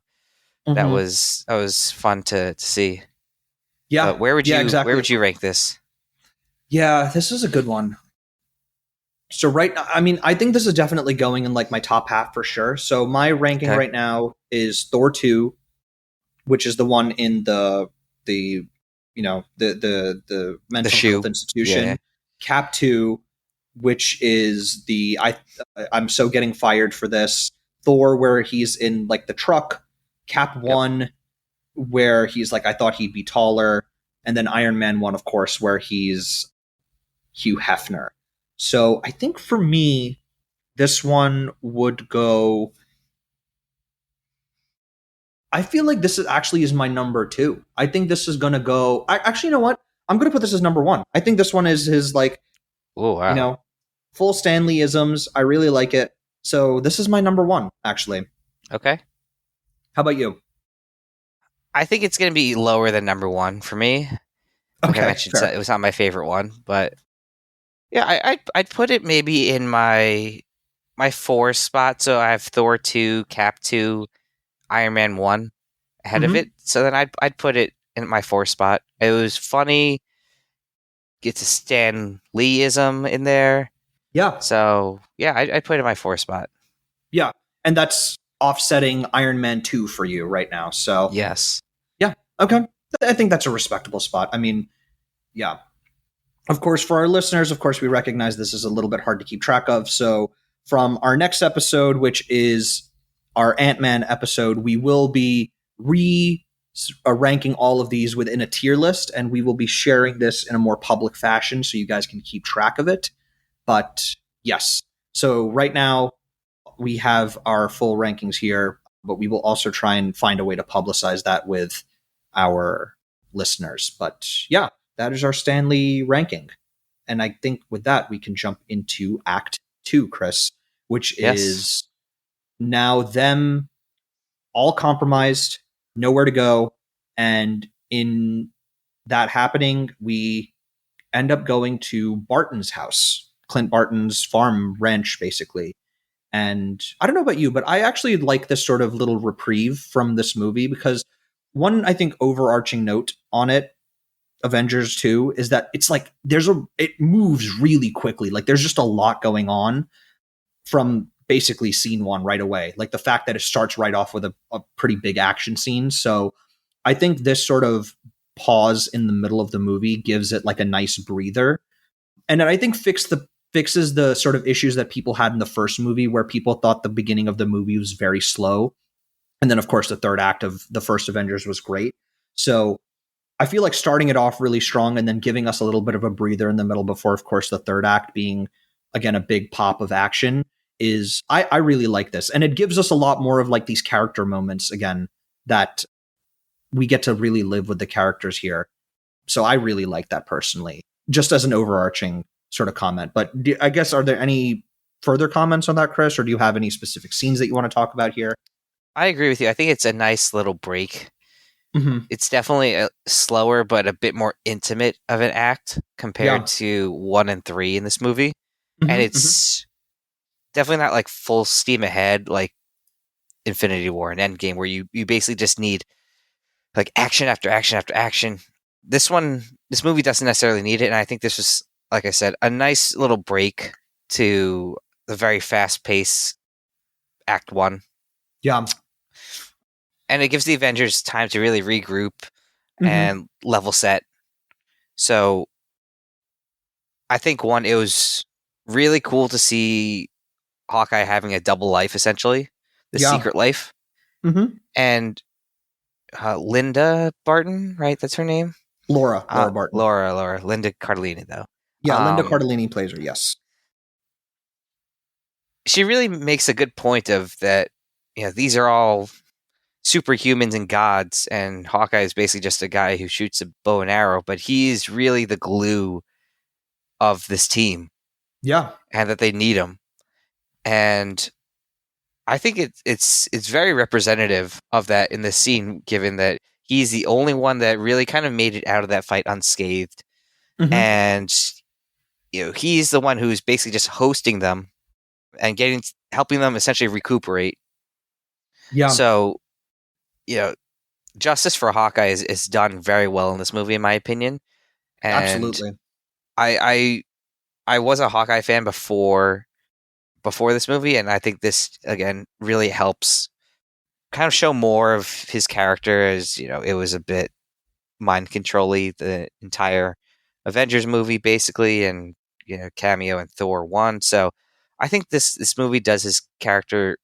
that was fun to see. Yeah. But where would you rank this? Yeah, this is a good one. So right now, I mean, I think this is definitely going in like my top half for sure. So my ranking right now is Thor 2, which is the one in the mental health institution. Yeah. Cap 2, which is I'm so getting fired for this. Thor, where he's in like the truck. Cap 1, where he's like, I thought he'd be taller. And then Iron Man 1, of course, where he's Hugh Hefner. So I think for me, this one would go. I feel like this is my number 2. I think this is going to go. Actually, you know what? I'm going to put this as number 1. I think this one is his like, full Stan Lee-isms. I really like it. So this is my number 1, actually. Okay. How about you? I think it's going to be lower than number 1 for me. Like I Okay, mentioned, fair. it was not my favorite one, but yeah, I'd put it maybe in my 4 spot. So I have Thor 2, Cap 2, Iron Man 1 ahead of Hmm. it. So then I'd put it in my 4 spot. It was funny. Gets a Stan Lee-ism in there. Yeah, So yeah, I'd put it in my 4 spot. yeah, and that's offsetting Iron Man 2 for you right now. So Yes. yeah, okay, I think that's a respectable spot. I mean, yeah, of course, for our listeners, of course, we recognize this is a little bit hard to keep track of. So, from our next episode, which is our Ant-Man episode, we will be ranking all of these within a tier list, and we will be sharing this in a more public fashion so you guys can keep track of it. But yes, so right now we have our full rankings here, but we will also try and find a way to publicize that with our listeners. But yeah, that is our Stanley ranking. And I think with that, we can jump into Act Two, Chris, which Yes. is now them all compromised, nowhere to go. And in that happening, we end up going to Barton's house, Clint Barton's farm ranch, basically. And I don't know about you, but I actually like this sort of little reprieve from this movie because one, I think, overarching note on it, Avengers 2, is that it's like it moves really quickly. Like there's just a lot going on from basically scene one right away. Like the fact that it starts right off with a pretty big action scene. So I think this sort of pause in the middle of the movie gives it like a nice breather. And I think fixes the sort of issues that people had in the first movie where people thought the beginning of the movie was very slow. And then of course the third act of the first Avengers was great. So I feel like starting it off really strong and then giving us a little bit of a breather in the middle before, of course, the third act being, again, a big pop of action is, I really like this. And it gives us a lot more of like these character moments, again, that we get to really live with the characters here. So I really like that personally, just as an overarching sort of comment. But I guess, are there any further comments on that, Chris? Or do you have any specific scenes that you want to talk about here? I agree with you. I think it's a nice little break. Mm-hmm. It's definitely a slower but a bit more intimate of an act compared Yeah. to 1 and 3 in this movie. And Mm-hmm. Mm-hmm. it's definitely not like full steam ahead like Infinity War and Endgame where you basically just need like action after action after action. This movie doesn't necessarily need it, and I think this was, like I said, a nice little break to the very fast pace Act 1. Yeah. And it gives the Avengers time to really regroup Mm-hmm. and level set. So I think it was really cool to see Hawkeye having a double life, essentially, the Yeah. secret life. Mm-hmm. And Linda Barton, right? That's her name. Laura Barton. Laura, Linda Cardellini, though. Yeah, Linda Um, Cardellini plays her. Yes. she really makes a good point of that. These are all superhumans and gods, and Hawkeye is basically just a guy who shoots a bow and arrow, but he's really the glue of this team, Yeah. and that they need him. And I think it's very representative of that in this scene, given that he's the only one that really kind of made it out of that fight unscathed, Mm-hmm. and he's the one who's basically just hosting them and helping them essentially recuperate. Yeah. So, you know, justice for Hawkeye is done very well in this movie, in my opinion. And Absolutely. I I was a Hawkeye fan before this movie, and I think this again really helps kind of show more of his character. As it was a bit mind controlly the entire Avengers movie, basically, and Cameo and Thor 1. So I think this movie does his character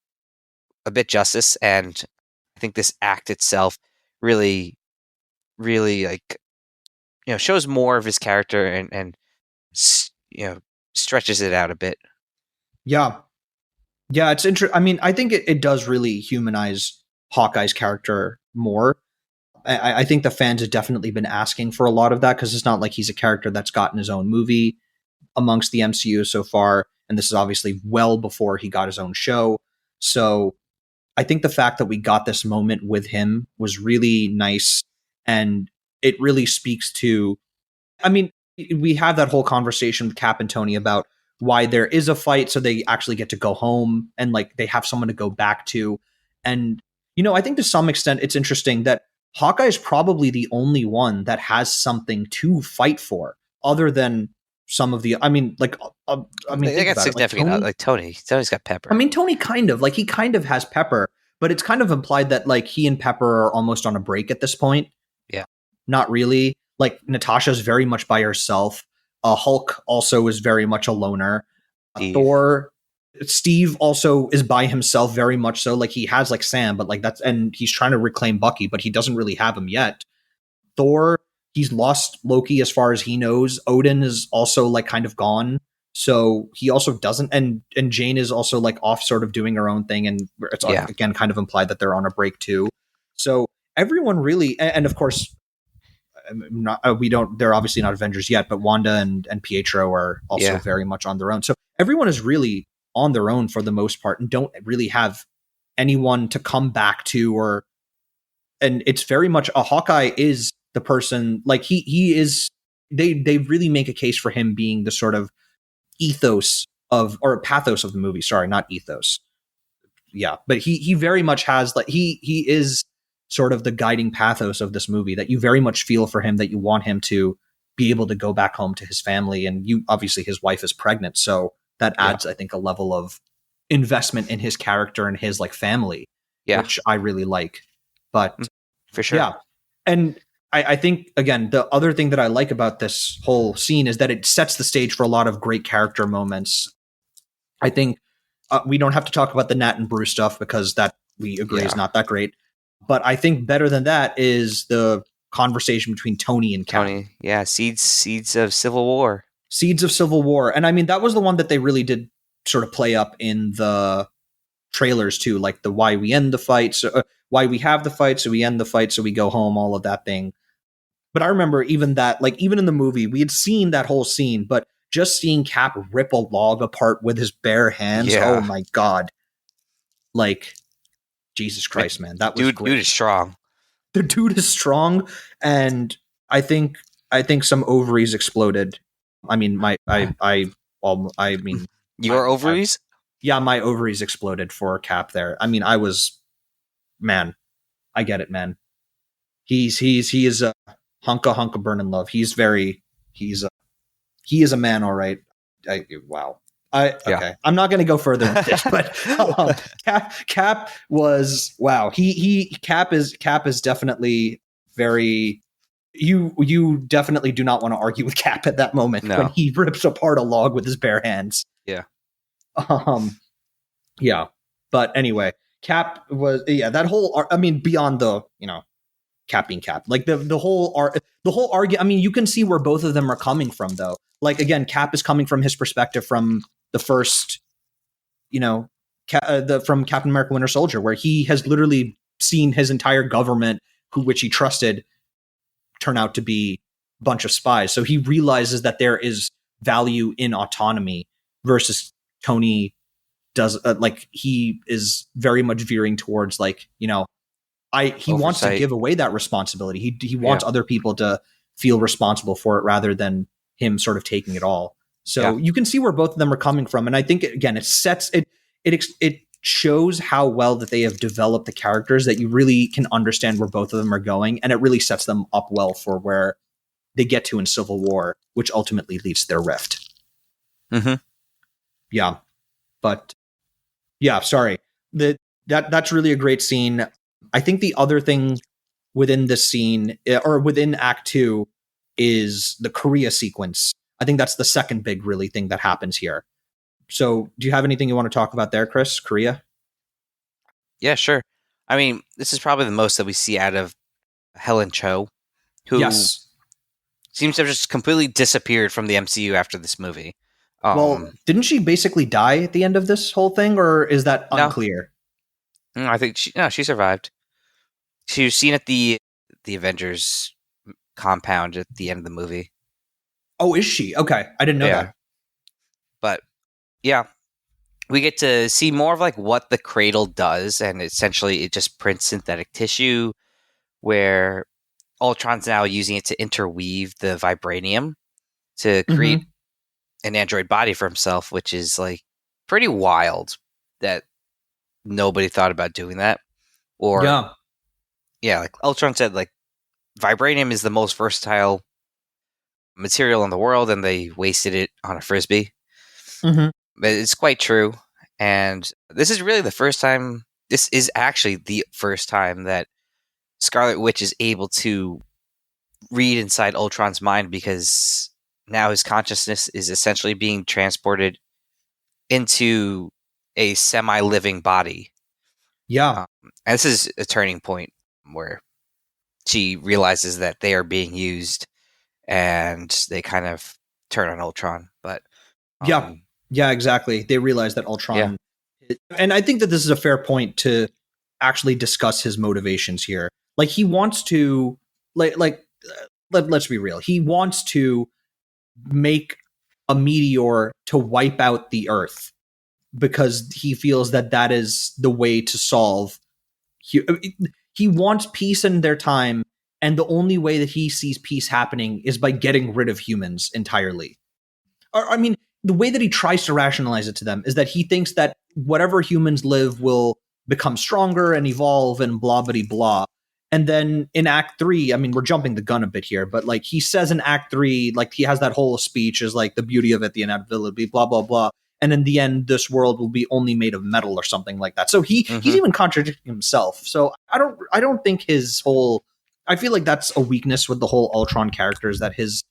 a bit justice, and I think this act itself really, really like shows more of his character and stretches it out a bit. Yeah. Yeah. It's interesting. I mean, I think it does really humanize Hawkeye's character more. I think the fans have definitely been asking for a lot of that because it's not like he's a character that's gotten his own movie amongst the MCU so far. And this is obviously well before he got his own show. So I think the fact that we got this moment with him was really nice. And it really speaks to I mean, we have that whole conversation with Cap and Tony about why there is a fight, so they actually get to go home and like they have someone to go back to. And I think to some extent it's interesting that Hawkeye is probably the only one that has something to fight for, other than some of the. I mean, like, They think got about it. Like significant. Tony, Like Tony. Tony's got Pepper. I mean, Tony kind of like he kind of has Pepper, but it's kind of implied that like he and Pepper are almost on a break at this point. Yeah. Not really. Like Natasha's very much by herself. Hulk also is very much a loner. Steve also is by himself very much so. Like he has like Sam, but like and he's trying to reclaim Bucky, but he doesn't really have him yet. Thor, he's lost Loki as far as he knows. Odin is also like kind of gone. So he also doesn't, and Jane is also like off sort of doing her own thing. And it's again kind of implied that they're on a break too. So everyone really, and of course, they're obviously not Avengers yet, but Wanda and Pietro are also very much on their own. So everyone is really on their own for the most part and don't really have anyone to come back to, and it's very much a Hawkeye is the person, like he is, they really make a case for him being the sort of ethos of, or pathos of the movie. Sorry, not ethos. Yeah. But he very much has like, he is sort of the guiding pathos of this movie, that you very much feel for him, that you want him to be able to go back home to his family. And obviously his wife is pregnant. So that adds, I think, a level of investment in his character and his like family, which I really like. But for sure. Yeah. And I think, again, the other thing that I like about this whole scene is that it sets the stage for a lot of great character moments. I think we don't have to talk about the Nat and Bruce stuff because that we agree is not that great. But I think better than that is the conversation between Tony and Cap. Seeds of Civil War. Seeds of Civil War. And I mean, that was the one that they really did sort of play up in the trailers too, like the why we end the fight, so why we have the fight, so we end the fight, so we go home, all of that thing. But I remember even that, like even in the movie, we had seen that whole scene, but just seeing Cap rip a log apart with his bare hands, oh my God. Like, Jesus Christ, man. That was great. Dude is strong. The dude is strong, and I think some ovaries exploded. I mean, your ovaries? My ovaries exploded for Cap there. I mean, I get it, man. He is a hunk of burning love. He is a man, all right. Wow. Okay. I'm not going to go further into this, but Cap was, wow. Cap is definitely very, you definitely do not want to argue with Cap at that moment when he rips apart a log with his bare hands. Yeah. Yeah. But anyway, Cap was, that whole, I mean, beyond the, Cap being Cap, like the whole argument. I mean, you can see where both of them are coming from, though. Like, again, Cap is coming from his perspective from the first, from Captain America Winter Soldier, where he has literally seen his entire government, which he trusted, turn out to be a bunch of spies. So he realizes that there is value in autonomy, versus Tony does, like, he is very much veering towards, like, he wants to give away that responsibility. He wants other people to feel responsible for it rather than him sort of taking it all. So you can see where both of them are coming from. And I think, again, it shows how well that they have developed the characters, that you really can understand where both of them are going. And it really sets them up well for where they get to in Civil War, which ultimately leads to their rift. Mm-hmm. Yeah. But yeah, sorry. That's really a great scene. I think the other thing within this scene, or within Act 2, is the Korea sequence. I think that's the second big really thing that happens here. So do you have anything you want to talk about there, Chris? Korea? Yeah, sure. I mean, this is probably the most that we see out of Helen Cho, who seems to have just completely disappeared from the MCU after this movie. Well, didn't she basically die at the end of this whole thing, or is that unclear? No, I think she survived. She was seen at the Avengers compound at the end of the movie. Oh, is she? Okay, I didn't know that. But yeah, we get to see more of like what the cradle does, and essentially it just prints synthetic tissue, where Ultron's now using it to interweave the vibranium to create Mm-hmm. an android body for himself, which is like pretty wild that nobody thought about doing that. Or Yeah. yeah, like Ultron said, like vibranium is the most versatile material in the world, and they wasted it on a frisbee. Mm-hmm. But it's quite true, and this is really the first time. This is actually the first time that Scarlet Witch is able to read inside Ultron's mind, because now his consciousness is essentially being transported into a semi-living body. Yeah. And this is a turning point where she realizes that they are being used, and they kind of turn on Ultron. But Yeah. um, Yeah, exactly. They realize that yeah, Ultron, and I think that this is a fair point to actually discuss his motivations here. Like he wants to, let's be real. He wants to make a meteor to wipe out the Earth because he feels that that is the way to solve. He wants peace in their time, and the only way that he sees peace happening is by getting rid of humans entirely. I mean, the way that he tries to rationalize it to them is that he thinks that whatever humans live will become stronger and evolve and blah blah blah. And then in Act 3, I mean, we're jumping the gun a bit here, but like he says in Act 3, like he has that whole speech is like the beauty of it, the inevitability, blah blah blah. And in the end, this world will be only made of metal or something like that. So he's mm-hmm. even contradicting himself. So I don't think his whole, I feel like that's a weakness with the whole Ultron character, is that his,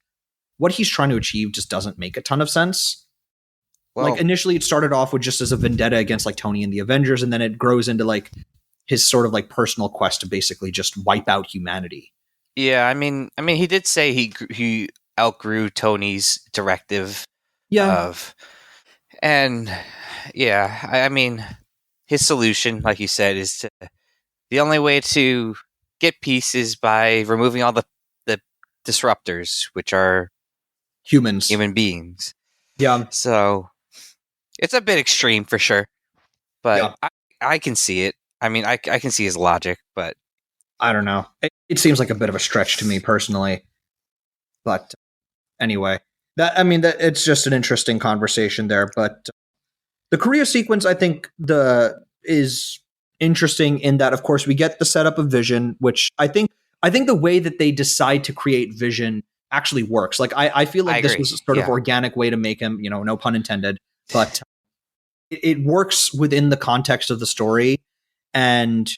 what he's trying to achieve just doesn't make a ton of sense. Like Well, initially it started off with just as a vendetta against like Tony and the Avengers, and then it grows into like his sort of like personal quest to basically just wipe out humanity. yeah, I mean, he did say he outgrew Tony's directive Yeah. of, and yeah, I mean, his solution, like you said, is to, the only way to get peace is by removing all the disruptors, which are Humans. human beings. Yeah. So it's a bit extreme for sure, but Yeah. I can see it. I mean, I can see his logic, but I don't know. It seems like a bit of a stretch to me personally. But anyway, that, I mean, that it's just an interesting conversation there. But the Korea sequence, I think, the is interesting in that, of course, we get the setup of Vision, which I think the way that they decide to create Vision actually works. Like I feel I like this agree. was a sort of Yeah, organic way to make him, no pun intended, but it works within the context of the story, and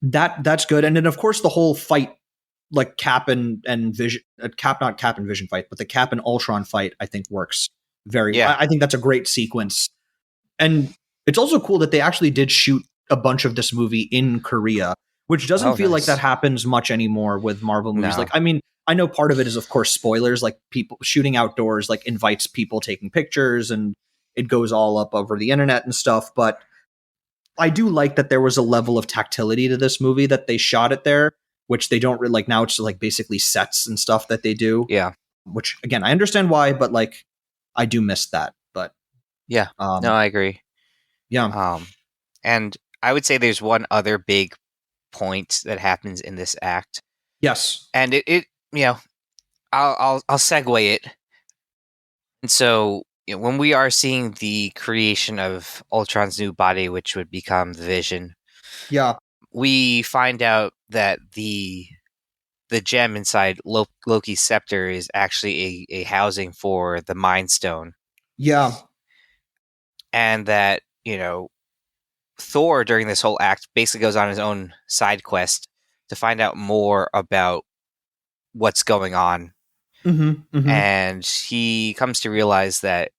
that's good. And then of course the whole fight, like Cap and Vision, Cap, not Cap and Vision fight, but the Cap and Ultron fight, I think works very. yeah. I think that's a great sequence, and it's also cool that they actually did shoot a bunch of this movie in Korea, which doesn't Oh, feel like that nice. happens much anymore with Marvel movies. Like, No. I mean, I know part of it is, of course, spoilers, like people shooting outdoors, like invites people taking pictures, and it goes all up over the internet and stuff. But I do like that there was a level of tactility to this movie, that they shot it there, which they don't really like now. It's like basically sets and stuff that they do, Yeah, which again, I understand why, but like I do miss that. But yeah. No, um, I agree. yeah, Um, and I would say there's one other big point that happens in this act, yes, and it you know, I'll segue it. And so, when we are seeing the creation of Ultron's new body, which would become the Vision, yeah, we find out that the gem inside Loki's scepter is actually a housing for the Mind Stone, yeah, and that Thor during this whole act basically goes on his own side quest to find out more about what's going on, mm-hmm. and he comes to realize that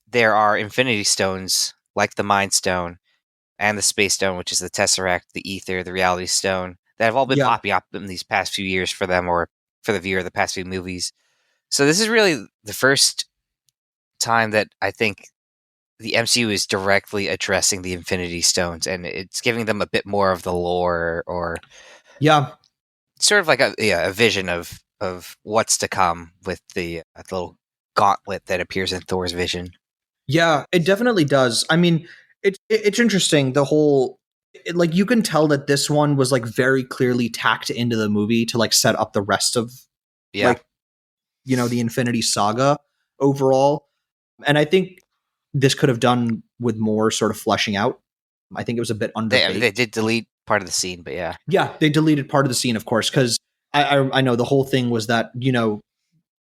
there are Infinity Stones like the Mind Stone and the Space Stone, which is the Tesseract, the Ether, the Reality Stone, that have all been Yeah, popping up in these past few years for them, or for the viewer, the past few movies. So this is really the first time that I think the MCU is directly addressing the Infinity Stones, and it's giving them a bit more of the lore, or yeah, sort of like a vision of what's to come with the little gauntlet that appears in Thor's vision. yeah. It definitely does. I mean, it's interesting, the whole. Like you can tell that this one was like very clearly tacked into the movie to like set up the rest of like, you know, the Infinity Saga overall. And I think this could have done with more sort of fleshing out. I think it was a bit underbaked. They did delete part of the scene, but yeah. Yeah, they deleted part of the scene, of course, because I know the whole thing was that, you know,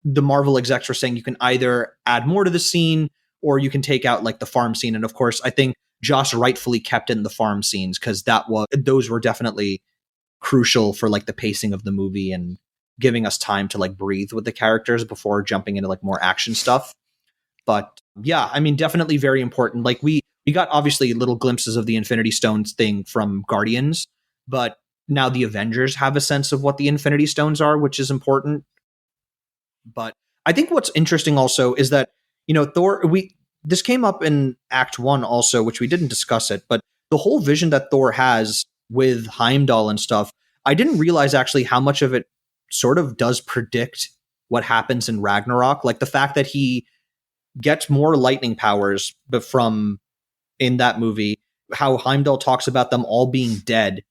the Marvel execs were saying you can either add more to the scene or you can take out like the farm scene. And of course, I think Joss rightfully kept in the farm scenes because those were definitely crucial for like the pacing of the movie and giving us time to like breathe with the characters before jumping into like more action stuff. But yeah, I mean, definitely very important. Like we got obviously little glimpses of the Infinity Stones thing from Guardians, but now the Avengers have a sense of what the Infinity Stones are, which is important. But I think what's interesting also is that, you know, this came up in Act 1 also, which we didn't discuss it, but the whole vision that Thor has with Heimdall and stuff, I didn't realize actually how much of it sort of does predict what happens in Ragnarok. Like the fact that he gets more lightning powers, but from in that movie, how Heimdall talks about them all being dead,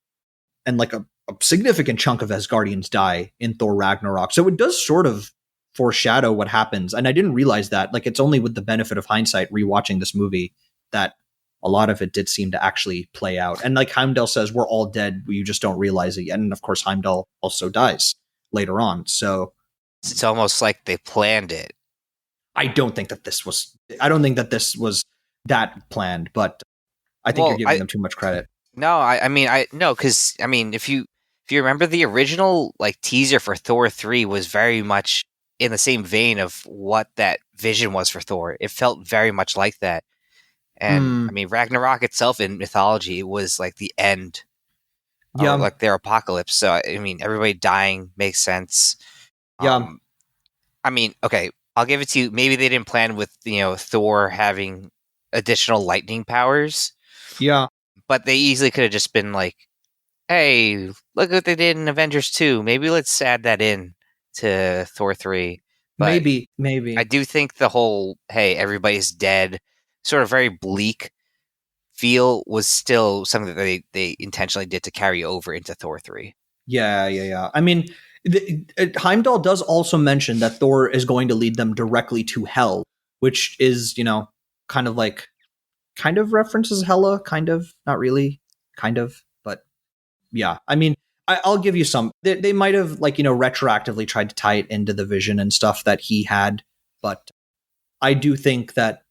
and like a significant chunk of Asgardians die in Thor Ragnarok. So it does sort of foreshadow what happens. And I didn't realize that. Like it's only with the benefit of hindsight rewatching this movie that a lot of it did seem to actually play out. And like Heimdall says, we're all dead. You just don't realize it yet. And of course, Heimdall also dies later on. So it's almost like they planned it. I don't think that this was that planned, but I think you're giving them too much credit. No, because if you remember the original like teaser for Thor 3 was very much in the same vein of what that vision was for Thor. It felt very much like that. And I mean, Ragnarok itself in mythology was like the end of like their apocalypse. So I mean, everybody dying makes sense. Yeah. I mean, okay, I'll give it to you. Maybe they didn't plan with, you know, Thor having additional lightning powers. Yeah. But they easily could have just been like, hey, look what they did in Avengers 2. Maybe let's add that in to Thor 3. But maybe. I do think the whole, hey, everybody's dead, sort of very bleak feel was still something that they intentionally did to carry over into Thor 3. Yeah. I mean, Heimdall does also mention that Thor is going to lead them directly to Hell, which is, you know, kind of references Hela, kind of, not really, kind of, but yeah. I mean, I'll give you some. They might have, like, you know, retroactively tried to tie it into the vision and stuff that he had, but I do think that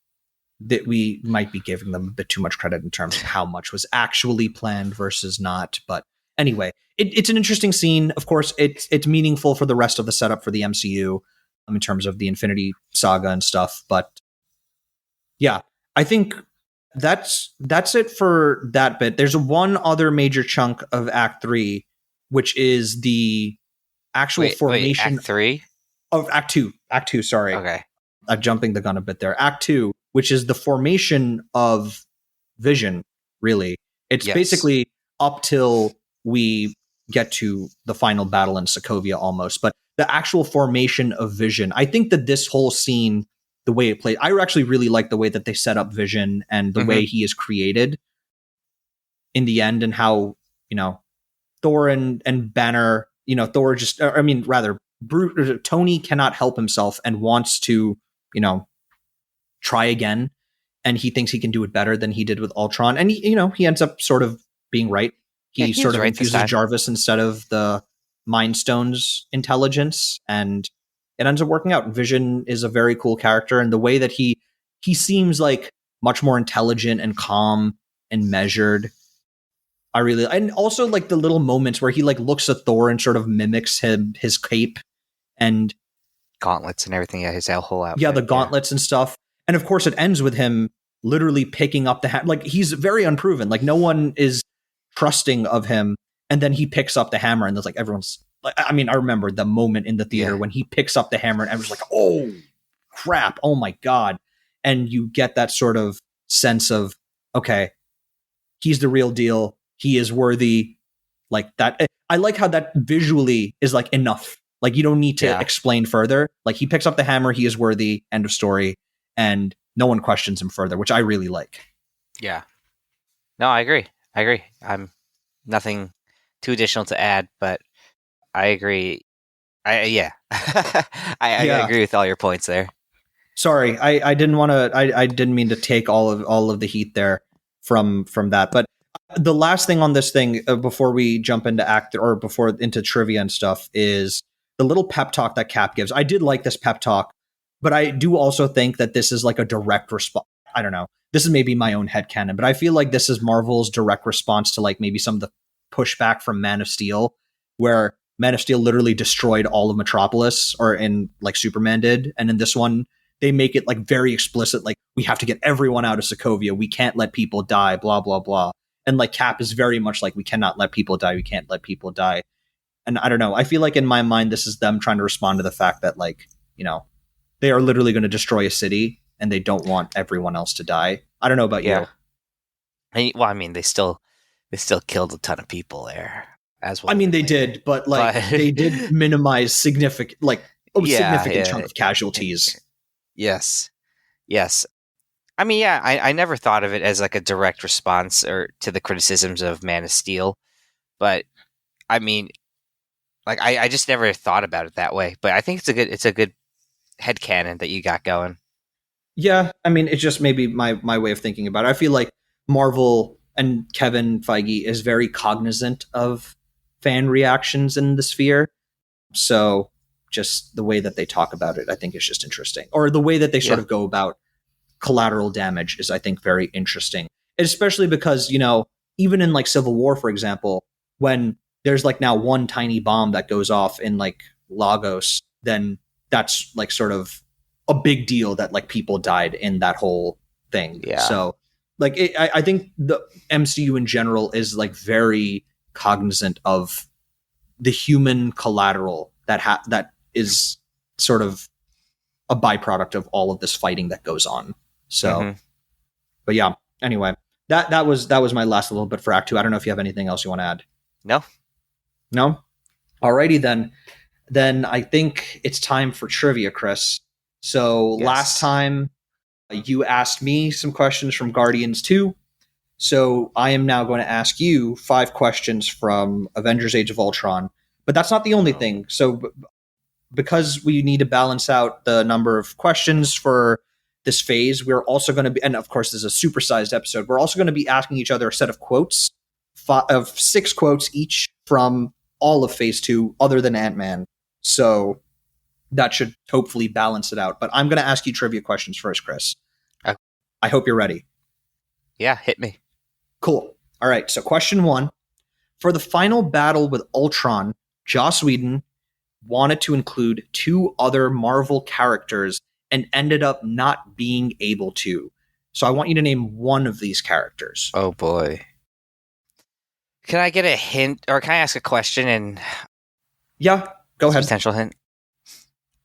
we might be giving them a bit too much credit in terms of how much was actually planned versus not. But anyway, it's an interesting scene. Of course, it's meaningful for the rest of the setup for the MCU in terms of the Infinity Saga and stuff. But yeah, I think that's it for that bit. There's one other major chunk of Act 3, which is the actual formation. Act 3? Of Act 2. Act 2, sorry. Okay. I'm jumping the gun a bit there. Act 2, which is the formation of Vision, really. It's basically up till we get to the final battle in Sokovia almost. But the actual formation of Vision, I think that this whole scene, the way it played, I actually really like the way that they set up Vision and the way he is created in the end, and how, you know, Thor and Banner, you know, Thor just, I mean, rather, Tony cannot help himself and wants to, you know, try again. And he thinks he can do it better than he did with Ultron. And, he ends up sort of being right. He sort of infuses Jarvis instead of the Mind Stone's intelligence, and it ends up working out. Vision is a very cool character, and the way that he seems like much more intelligent and calm and measured. And also like the little moments where he like looks at Thor and sort of mimics his cape and gauntlets and everything. Yeah, his whole outfit. Yeah, the gauntlets and stuff. And of course, it ends with him literally picking up the hammer. Like, he's very unproven. Like, no one is trusting of him. And then he picks up the hammer, and there's like everyone's. I mean, I remember the moment in the theater when he picks up the hammer, and everyone's like, "Oh, crap! Oh my god!" And you get that sort of sense of, okay, he's the real deal. He is worthy. Like that. I like how that visually is like enough. Like, you don't need to explain further. Like, he picks up the hammer, he is worthy, end of story, and no one questions him further, which I really like. Yeah. No, I agree. I agree. I'm nothing too additional to add, but I agree. Yeah, I Yeah. agree with all your points there. Sorry, I didn't want to. I didn't mean to take all of the heat there from that. But the last thing on this thing before we jump into act or before into trivia and stuff is the little pep talk that Cap gives. I did like this pep talk, but I do also think that this is like a direct response. I don't know. This is maybe my own headcanon, but I feel like this is Marvel's direct response to like maybe some of the pushback from Man of Steel, where Man of Steel literally destroyed all of Metropolis, or in like Superman did, and in this one they make it like very explicit, like we have to get everyone out of Sokovia. We can't let people die, blah, blah, blah. And like Cap is very much like, we cannot let people die. We can't let people die. And I don't know. I feel like in my mind, this is them trying to respond to the fact that like, you know, they are literally going to destroy a city and they don't want everyone else to die. I don't know about you. Well, I mean, they still killed a ton of people there as well. I mean, they did, but like they did minimize significant chunk of casualties. Yes. I mean, yeah, I never thought of it as like a direct response or to the criticisms of Man of Steel, but I mean, like I just never thought about it that way. But I think it's a good headcanon that you got going. Yeah, I mean, it's just maybe my way of thinking about it. I feel like Marvel and Kevin Feige is very cognizant of fan reactions in the sphere, so just the way that they talk about it, I think, is just interesting. Or the way that they sort of go about collateral damage is, I think, very interesting. Especially because, you know, even in like Civil War, for example, when there's like now one tiny bomb that goes off in like Lagos, then that's like sort of a big deal that like people died in that whole thing. Yeah. So like I think the MCU in general is like very cognizant of the human collateral that is sort of a byproduct of all of this fighting that goes on. So, but yeah, anyway, that was my last little bit for Act 2. I don't know if you have anything else you want to add. No? Alrighty then. Then I think it's time for trivia, Chris. So last time you asked me some questions from Guardians 2. So I am now going to ask you 5 questions from Avengers Age of Ultron. But that's not the only thing. So because we need to balance out the number of questions for this phase, we're also going to be, and of course this is a supersized episode, we're also going to be asking each other a set of quotes, of 6 quotes each from all of phase 2 other than Ant-Man. So that should hopefully balance it out. But I'm going to ask you trivia questions first, Chris. I hope you're ready. Yeah, hit me. Cool. All right, so question 1. For the final battle with Ultron, Joss Whedon wanted to include 2 other Marvel characters and ended up not being able to. So I want you to name one of these characters. Oh boy. Can I get a hint, or can I ask a question and Yeah, go ahead. Potential hint.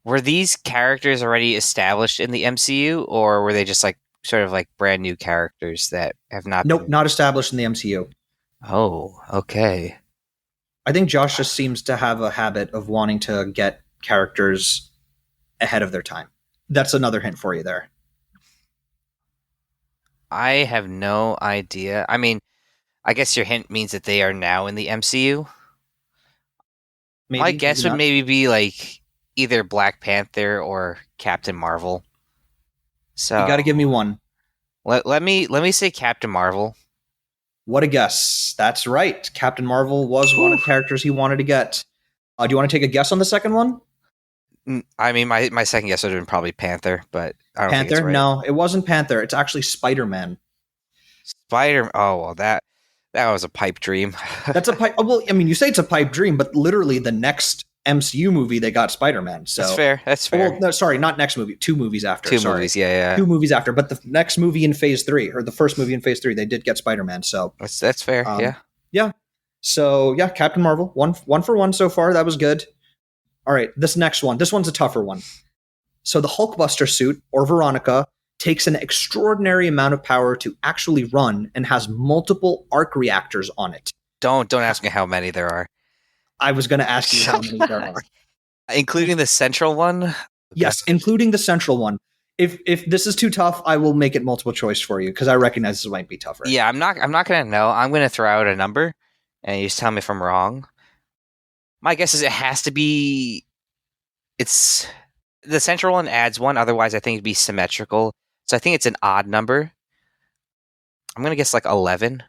Were these characters already established in the MCU, or were they just like sort of like brand new characters that have not Nope, not established in the MCU. Oh, okay. I think Josh just seems to have a habit of wanting to get characters ahead of their time. That's another hint for you there. I have no idea. I mean, I guess your hint means that they are now in the MCU. My guess would maybe be like either Black Panther or Captain Marvel. So you got to give me one. Let me say Captain Marvel. What a guess. That's right. Captain Marvel was one of the characters he wanted to get. Do you want to take a guess on the second one? I mean, my second guess would have been probably Panther, but I don't think Panther? it's right. No, it wasn't Panther. It's actually Spider-Man. Oh, well, that was a pipe dream. That's a pipe. Well, I mean, you say it's a pipe dream, but literally the next MCU movie they got Spider-Man. So That's fair. Well, no, sorry, not next movie. 2 movies after. Two movies, yeah. 2 movies after, but the next movie in Phase 3, or the first movie in Phase 3, they did get Spider-Man. So that's fair. Yeah. So yeah, Captain Marvel, one for one so far. That was good. All right, this next one. This one's a tougher one. So the Hulkbuster suit, or Veronica, takes an extraordinary amount of power to actually run and has multiple arc reactors on it. Don't ask me how many there are. I was going to ask you how many there are. Including the central one? Yes, including the central one. If this is too tough, I will make it multiple choice for you because I recognize this might be tougher. Yeah, I'm not gonna know. I'm gonna throw out a number, and you just tell me if I'm wrong. My guess is it has to be. It's the central one adds one. Otherwise, I think it'd be symmetrical. So I think it's an odd number. I'm gonna guess like 11.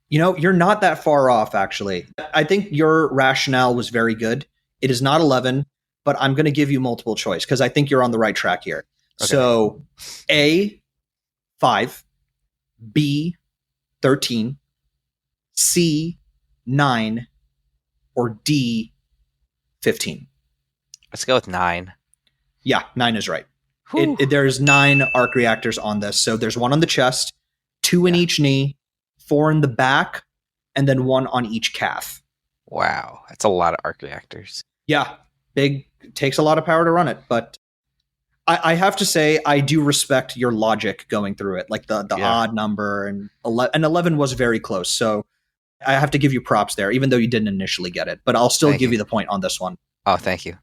You're not that far off, actually. I think your rationale was very good. It is not 11, but I'm going to give you multiple choice because I think you're on the right track here. Okay. So A, 5, B, 13, C, 9, or D, 15. Let's go with 9. Yeah, 9 is right. There's 9 arc reactors on this. So there's one on the chest, 2 in each knee, 4 in the back, and then 1 on each calf. Wow, that's a lot of arc reactors. Yeah, big. Takes a lot of power to run it, but I have to say I do respect your logic going through it, like the odd number, and 11 was very close. So I have to give you props there, even though you didn't initially get it. But I'll still give you the point on this one. Oh, thank you.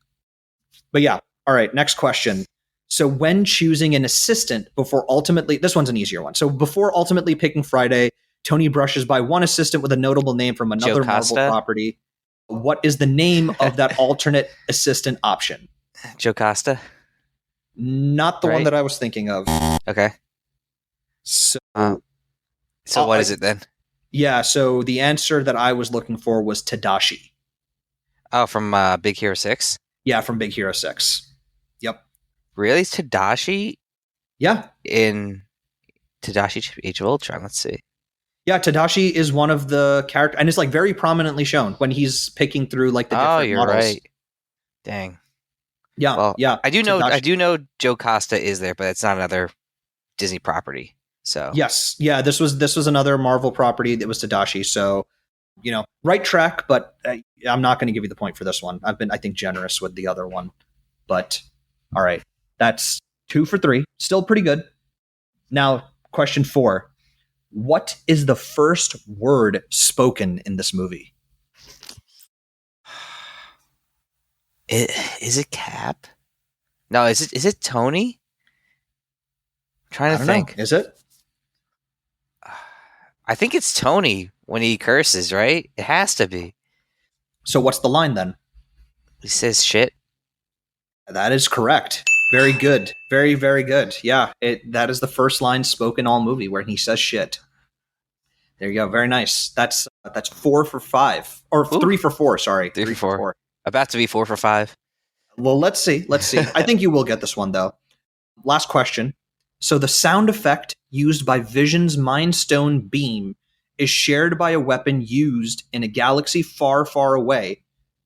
But yeah, all right, next question. So when choosing an assistant before ultimately, this one's an easier one. So before ultimately picking Friday, Tony brushes by one assistant with a notable name from another Marvel property. What is the name of that alternate assistant option? Joe Costa? Not the one that I was thinking of. Okay. So what is it then? Yeah, so the answer that I was looking for was Tadashi. Oh, from Big Hero 6? Yeah, from Big Hero 6. Yep. Really? Is Tadashi? Yeah. In Tadashi Age of Ultron, let's see. Yeah, Tadashi is one of the characters, and it's like very prominently shown when he's picking through like the different models. Right. Dang. Yeah, well, yeah. I do know Joe Costa is there, but it's not another Disney property. So yes, yeah. This was another Marvel property that was Tadashi. So right track, but I'm not going to give you the point for this one. I've been, I think, generous with the other one. But all right, that's 2 for 3. Still pretty good. Now, question 4. What is the first word spoken in this movie? Is it Cap? No, is it Tony? I'm trying to think. Is it? I think it's Tony when he curses, right? It has to be. So what's the line then? He says shit. That is correct. Very good. Very, very good. Yeah, that is the first line spoken all movie where he says shit. There you go. Very nice. That's 4 for 5. Or 3 for 4, sorry. 3 for 4. About to be 4 for 5. Well, let's see. I think you will get this one, though. Last question. So the sound effect used by Vision's Mind Stone beam is shared by a weapon used in a galaxy far, far away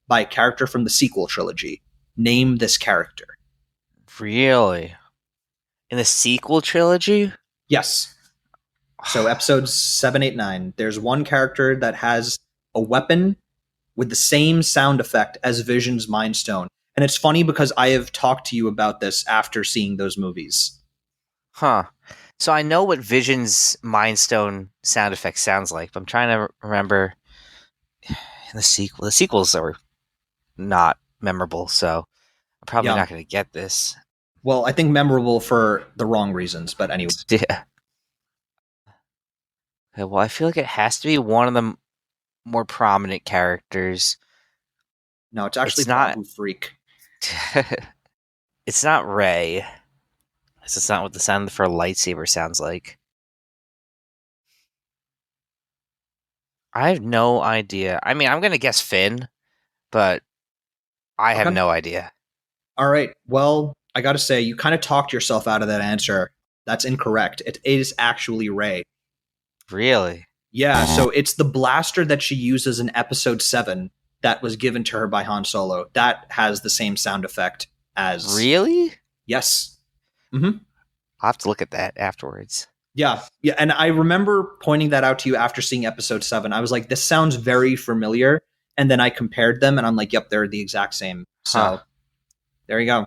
by a character from the sequel trilogy. Name this character. Really? In the sequel trilogy? Yes. So episodes 7, 8, 9. There's one character that has a weapon with the same sound effect as Vision's Mind Stone. And it's funny because I have talked to you about this after seeing those movies. Huh. So I know what Vision's Mind Stone sound effect sounds like, but I'm trying to remember in the sequel. The sequels are not memorable, so I'm probably not going to get this. Well, I think memorable for the wrong reasons, but anyway. Yeah. Okay, well, I feel like it has to be one of the more prominent characters. No, it's actually not Babu Freak. It's not Rey. It's not what the sound for a lightsaber sounds like. I have no idea. I mean, I'm going to guess Finn, but I have no idea. All right. Well, I got to say, you kind of talked yourself out of that answer. That's incorrect. It is actually Rey. Really? Yeah. So it's the blaster that she uses in Episode 7 that was given to her by Han Solo. That has the same sound effect as. Really? Yes. Mm-hmm. I'll have to look at that afterwards. Yeah. And I remember pointing that out to you after seeing Episode 7. I was like, this sounds very familiar. And then I compared them and I'm like, yep, they're the exact same. So there you go.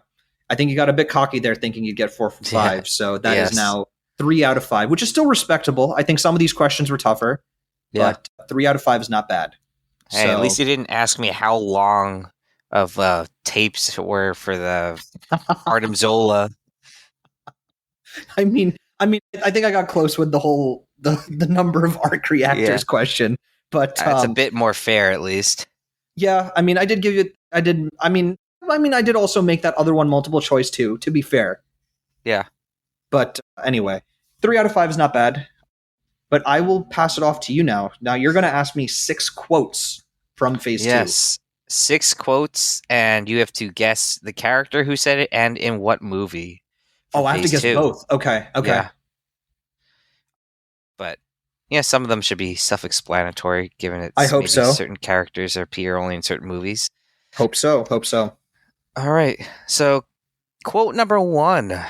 I think you got a bit cocky there thinking you'd get 4 for 5. Yeah. So that is now 3 out of 5, which is still respectable. I think some of these questions were tougher, but 3 out of 5 is not bad. Hey, at least you didn't ask me how long of tapes were for the Artem Zola. I think I got close with the whole the number of arc Yeah. reactors question, but It's a bit more fair, at least. yeah, I mean, I did give you. I did. I did also make that other one multiple choice too. To be fair, Yeah. but anyway, 3 out of 5 is not bad. But I will pass it off to you now. Now you're going to ask me 6 quotes from Phase Two. Yes. 6 quotes, and you have to guess the character who said it and in what movie Oh, from I have to Phase guess 2. both. Okay. Yeah. But yeah, some of them should be self-explanatory, given it's I hope maybe so. certain characters appear only in certain movies. Hope so. Hope so. All right. So, quote number 1: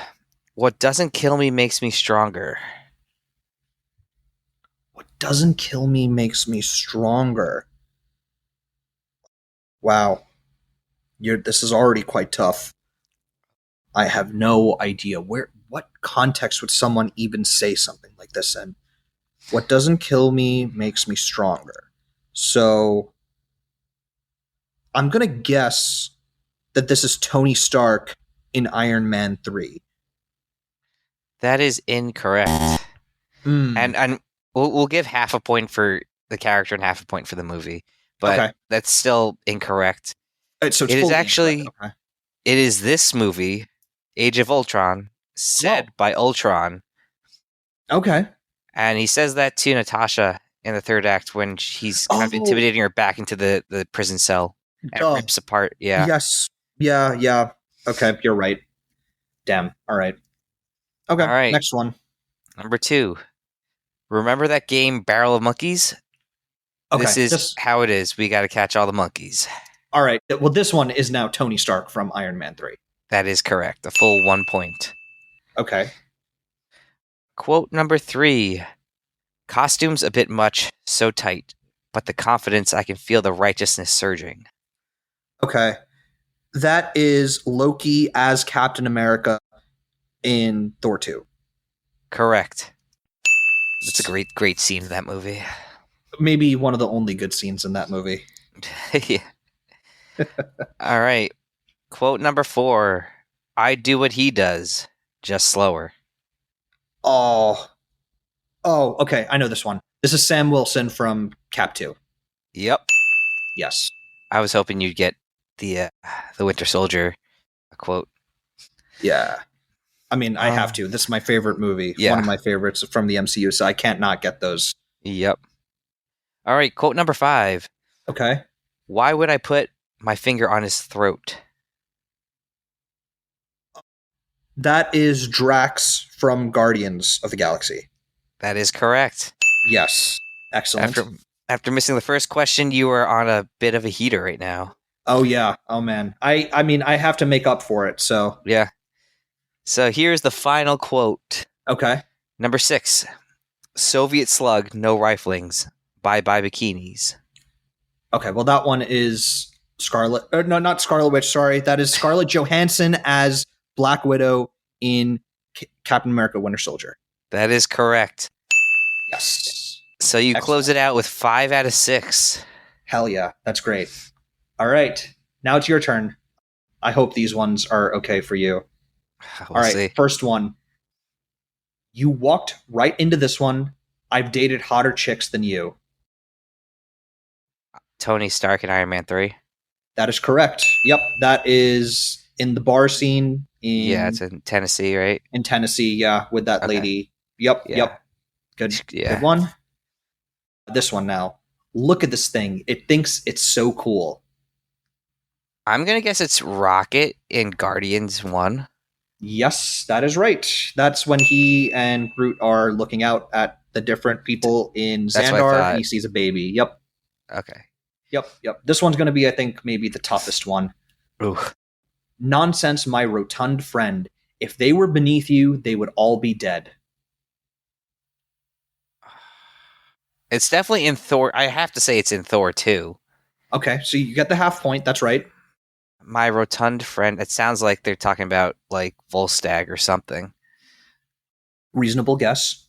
"What doesn't kill me makes me stronger." What doesn't kill me makes me stronger. Wow. This is already quite tough. I have no idea what context would someone even say something like this in. What doesn't kill me makes me stronger. So I'm going to guess that this is Tony Stark in Iron Man 3. That is incorrect. And we'll give half a point for the character and half a point for the movie, but that's still incorrect. So it is actually it is this movie, Age of Ultron, said by Ultron. Okay. And he says that to Natasha in the third act when he's kind of intimidating her back into the prison cell. And it rips apart. Yeah. Yes. Yeah. Okay, you're right. Damn. All right. Okay. All right. Next one. Number 2. Remember that game Barrel of Monkeys? Okay. This is how it is. We got to catch all the monkeys. All right. Well, this one is now Tony Stark from Iron Man 3. That is correct. A full 1 point. Okay. Quote number 3. Costumes a bit much, so tight, but the confidence, I can feel the righteousness surging. Okay. That is Loki as Captain America in Thor 2. Correct. It's a great scene in that movie. Maybe one of the only good scenes in that movie. Yeah. All right. Quote number 4. I do what he does, just slower. Oh, okay. I know this one. This is Sam Wilson from Cap 2. Yep. Yes. I was hoping you'd get the Winter Soldier quote. Yeah. I mean, I have to. This is my favorite movie. Yeah. One of my favorites from the MCU, so I can't not get those. Yep. All right, quote number 5. Okay. Why would I put my finger on his throat? That is Drax from Guardians of the Galaxy. That is correct. Yes. Excellent. After missing the first question, you are on a bit of a heater right now. Oh, yeah. Oh, man. I mean, I have to make up for it, so. Yeah. So here's the final quote. Okay. Number 6. Soviet slug, no riflings. Bye-bye bikinis. Okay, well, that one is Scarlet. No, not Scarlet Witch, sorry. That is Scarlett Johansson as Black Widow in Captain America Winter Soldier. That is correct. Yes. So you close it out with 5 out of 6. Hell yeah, that's great. All right, now it's your turn. I hope these ones are okay for you. We'll see. First one. You walked right into this one. I've dated hotter chicks than you. Tony Stark in Iron Man 3. That is correct. Yep, that is in the bar scene. It's in Tennessee, right? In Tennessee, yeah, with that lady. Yep. Good one. This one now. Look at this thing. It thinks it's so cool. I'm going to guess it's Rocket in Guardians 1. Yes, that is right. That's when he and Groot are looking out at the different people in Xandar, and he sees a baby. Yep. Okay. Yep. This one's going to be, I think, maybe the toughest one. Ooh. Nonsense, my rotund friend. If they were beneath you, they would all be dead. It's definitely in Thor. I have to say it's in Thor 2. Okay, so you get the half point. That's right. My rotund friend. It sounds like they're talking about like Volstagg or something. Reasonable guess.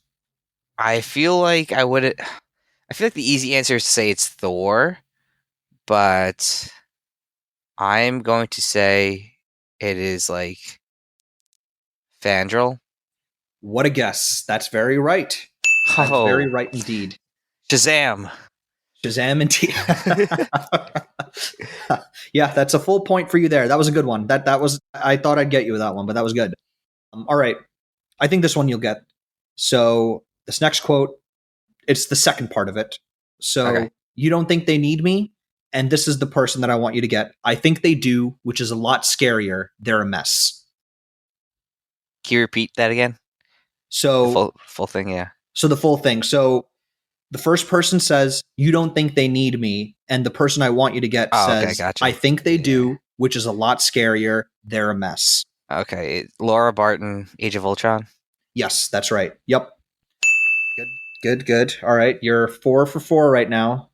I feel like the easy answer is to say it's Thor, but I'm going to say it is like Fandral. What a guess. That's very right. That is very right indeed. Shazam. Shazam indeed. Yeah, that's a full point for you there. That was a good one. That was, I thought I'd get you with that one, but that was good. All right. I think this one you'll get. So this next quote, it's the second part of it. So Okay. you don't think they need me? And this is the person that I want you to get. I think they do, which is a lot scarier. They're a mess. Can you repeat that again? So The full thing, yeah. So the full thing. So the first person says, you don't think they need me. And the person I want you to get says, gotcha. I think they do, which is a lot scarier. They're a mess. Okay. Laura Barton, Age of Ultron. Yes, that's right. Yep. Good. All right. You're 4 for 4 right now.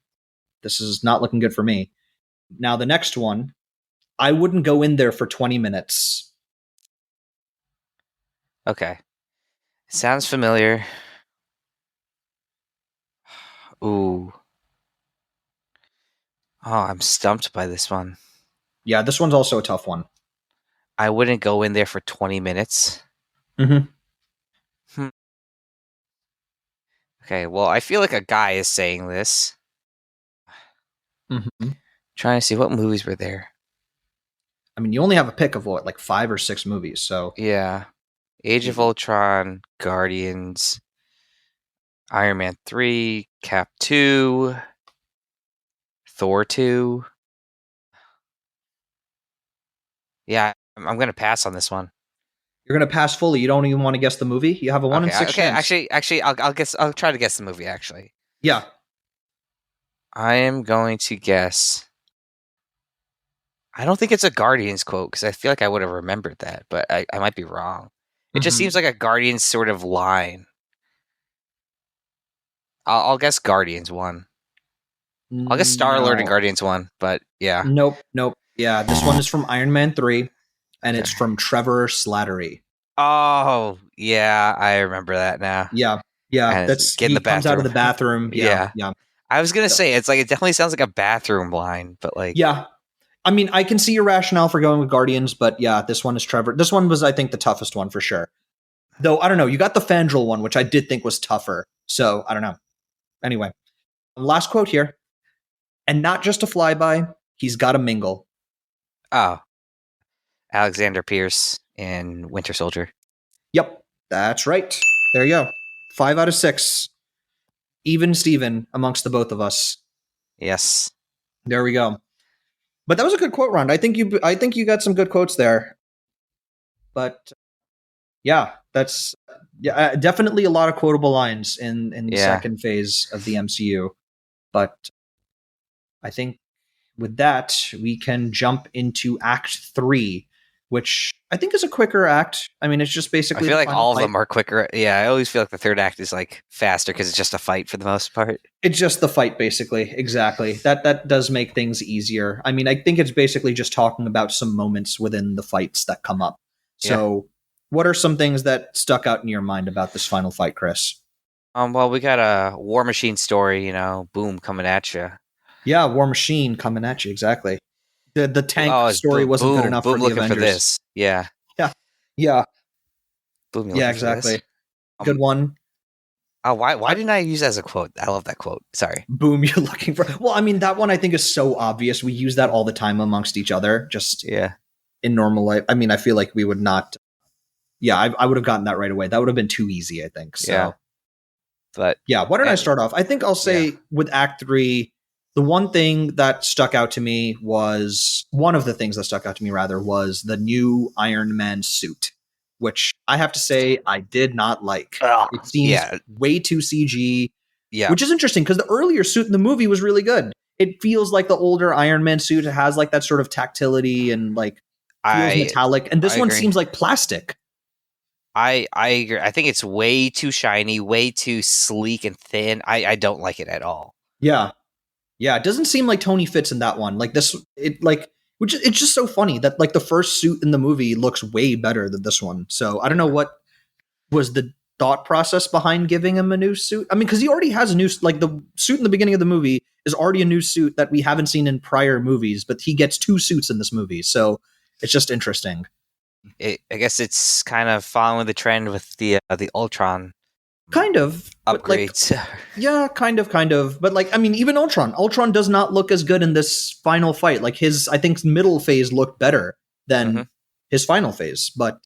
This is not looking good for me. Now, the next one, I wouldn't go in there for 20 minutes. Okay. Sounds familiar. Ooh. Oh, I'm stumped by this one. Yeah, this one's also a tough one. I wouldn't go in there for 20 minutes. Mm-hmm. Okay, well, I feel like a guy is saying this. Mm-hmm. Trying to see what movies were there. I mean, you only have a pick of what, like 5 or 6 movies, so. Yeah. Age of Ultron, Guardians, Iron Man 3, Cap 2, Thor 2. Yeah, I'm going to pass on this one. You're going to pass fully. You don't even want to guess the movie? You have a 1 in 6 chance. Actually, I'll try to guess the movie, actually. Yeah. I am going to guess. I don't think it's a Guardians quote because I feel like I would have remembered that, but I might be wrong. It just seems like a Guardians sort of line. I'll guess Guardians 1. I'll guess Star-Lord and Guardians 1, but yeah. Nope. Yeah, this one is from Iron Man 3, and it's from Trevor Slattery. Oh, yeah, I remember that now. Yeah, And that's get in he the comes out of the bathroom. bathroom. Yeah. I was gonna say it's like it definitely sounds like a bathroom line, but like yeah. I mean, I can see your rationale for going with Guardians, but yeah, this one is Trevor. This one was, I think, the toughest one for sure. Though I don't know, you got the Fandral one, which I did think was tougher. So I don't know. Anyway, last quote here, and not just a flyby. He's got a mingle. Oh, Alexander Pierce in Winter Soldier. Yep, that's right. There you go. 5 out of 6. Even Steven amongst the both of us. Yes. There we go. But that was a good quote round. I think you got some good quotes there. But yeah, that's definitely a lot of quotable lines in the second phase of the MCU. But I think with that, we can jump into Act 3, which I think is a quicker act. I mean, it's just basically. I feel like all of them are quicker. Yeah, I always feel like the third act is like faster because it's just a fight for the most part. It's just the fight, basically. Exactly. That does make things easier. I mean, I think it's basically just talking about some moments within the fights that come up. So, what are some things that stuck out in your mind about this final fight, Chris? Well, we got a War Machine story, boom, coming at you. Yeah, War Machine coming at you, exactly. The tank story wasn't good enough for the Avengers. For this. Yeah. Boom, yeah, exactly. Good one. Why didn't I use that as a quote? I love that quote. Sorry. Boom, you're looking for. Well, I mean, that one I think is so obvious. We use that all the time amongst each other, just in normal life. I mean, I feel like we would not. Yeah, I would have gotten that right away. That would have been too easy, I think. So, yeah. But yeah, why don't I start off? I think I'll say with Act 3. The one thing that stuck out to me was one of the things that stuck out to me rather was the new Iron Man suit, which I have to say I did not like. It seems way too CG, which is interesting because the earlier suit in the movie was really good. It feels like the older Iron Man suit. It has like that sort of tactility and like feels metallic. And this one seems like plastic. I agree. I think it's way too shiny, way too sleek and thin. I don't like it at all. Yeah. Yeah, it doesn't seem like Tony fits in that one. Like this, which it's just so funny that like the first suit in the movie looks way better than this one. So I don't know what was the thought process behind giving him a new suit. I mean, because he already has a new, like the suit in the beginning of the movie is already a new suit that we haven't seen in prior movies, but he gets 2 suits in this movie. So it's just interesting. I guess it's kind of following the trend with the Ultron Kind of, but like, upgrades. yeah, kind of. But like, I mean, even Ultron does not look as good in this final fight. Like his, I think, middle phase looked better hmm than his final phase. But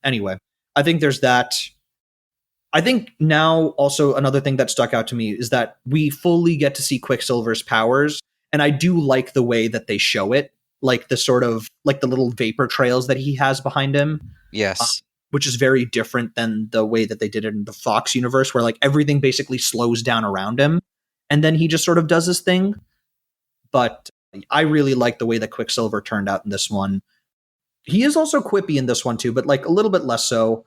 anyway, I think there's that. I think now also another thing that stuck out to me is that we fully get to see Quicksilver's powers, and I do like the way that they show it, like the sort of like the little vapor trails that he has behind him, Yes. which is very different than the way that they did it in the Fox universe, where like everything basically slows down around him, and then he just sort of does his thing. But I really like the way that Quicksilver turned out in this one. He is also quippy in this one too, but like a little bit less so.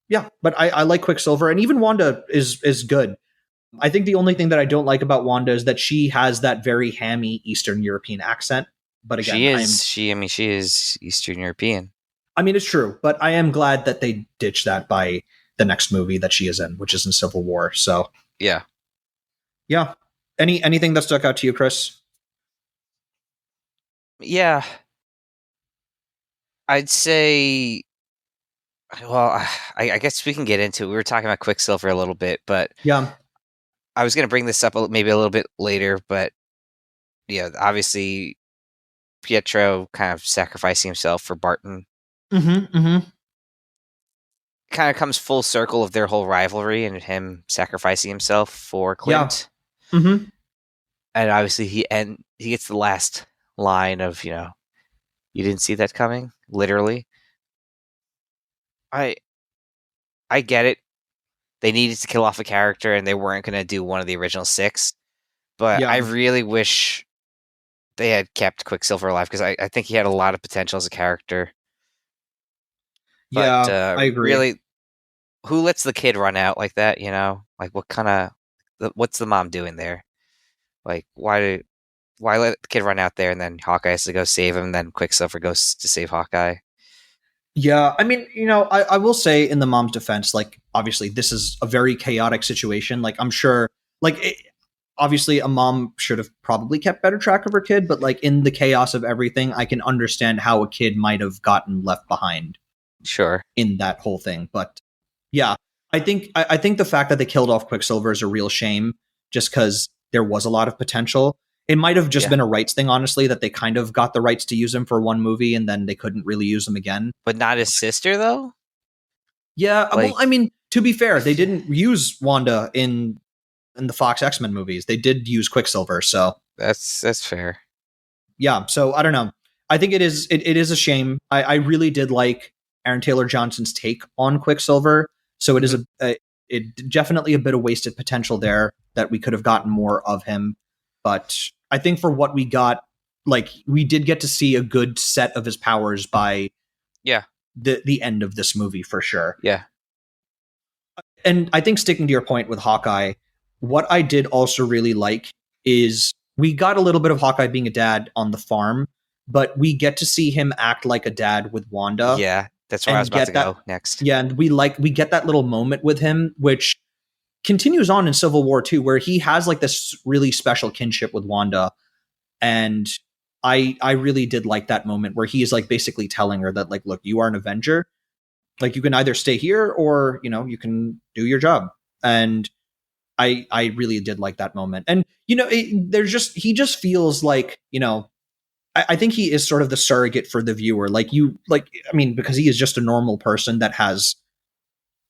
Yeah, but I like Quicksilver, and even Wanda is good. I think the only thing that I don't like about Wanda is that she has that very hammy Eastern European accent. But She again, is. She. I mean, she is Eastern European. I mean, it's true, but I am glad that they ditched that by the next movie that she is in, which is in Civil War. So Yeah. yeah, anything that stuck out to you, Chris? Yeah. I'd say. Well, I guess we can get into it. We were talking about Quicksilver a little bit, but Yeah. I was going to bring this up maybe a little bit later. But yeah, obviously Pietro kind of sacrificing himself for Barton Mm-hmm. Mm-hmm. kind of comes full circle of their whole rivalry and him sacrificing himself for Yeah. Clint. Mm-hmm. And obviously he gets the last line of, you didn't see that coming, literally. I I get it. They needed to kill off a character and they weren't going to do one of the original 6, but I Yeah. really wish they had kept Quicksilver alive because I think he had a lot of potential as a character. But Yeah. I agree. really, who lets the kid run out like that? Like what's the mom doing there? Like why let the kid run out there and then Hawkeye has to go save him, and then Quicksilver goes to save Hawkeye? Yeah, I mean, I will say in the mom's defense, like obviously this is a very chaotic situation. Like I'm sure, like obviously a mom should have probably kept better track of her kid, but like in the chaos of everything, I can understand how a kid might have gotten left behind Sure. in that whole thing. But yeah, I think the fact that they killed off Quicksilver is a real shame, just because there was a lot of potential. It might have just Yeah. been a rights thing, honestly, that they kind of got the rights to use him for one movie and then they couldn't really use him again. But not his sister though? Yeah, well, Like I mean, to be fair, they didn't use Wanda in the Fox X-Men movies. They did use Quicksilver, so that's fair. yeah. So I don't know. I think it is a shame. I really did like Aaron Taylor Johnson's take on Quicksilver. So it is Mhm. it definitely a bit of wasted potential there that we could have gotten more of him. But I think for what we got, like we did get to see a good set of his powers by Yeah. the end of this movie for sure. Yeah. And I think sticking to your point with Hawkeye, what I did also really like is we got a little bit of Hawkeye being a dad on the farm, but we get to see him act like a dad with Wanda Yeah. That's where I was and about to get that. go next. Yeah, and we get that little moment with him, which continues on in Civil War too, where he has like this really special kinship with Wanda, and I really did like that moment where he is like basically telling her that like, look, you are an Avenger, like you can either stay here or you can do your job, and I really did like that moment. And there's just he just feels like I think he is sort of the surrogate for the viewer. I mean, because he is just a normal person that has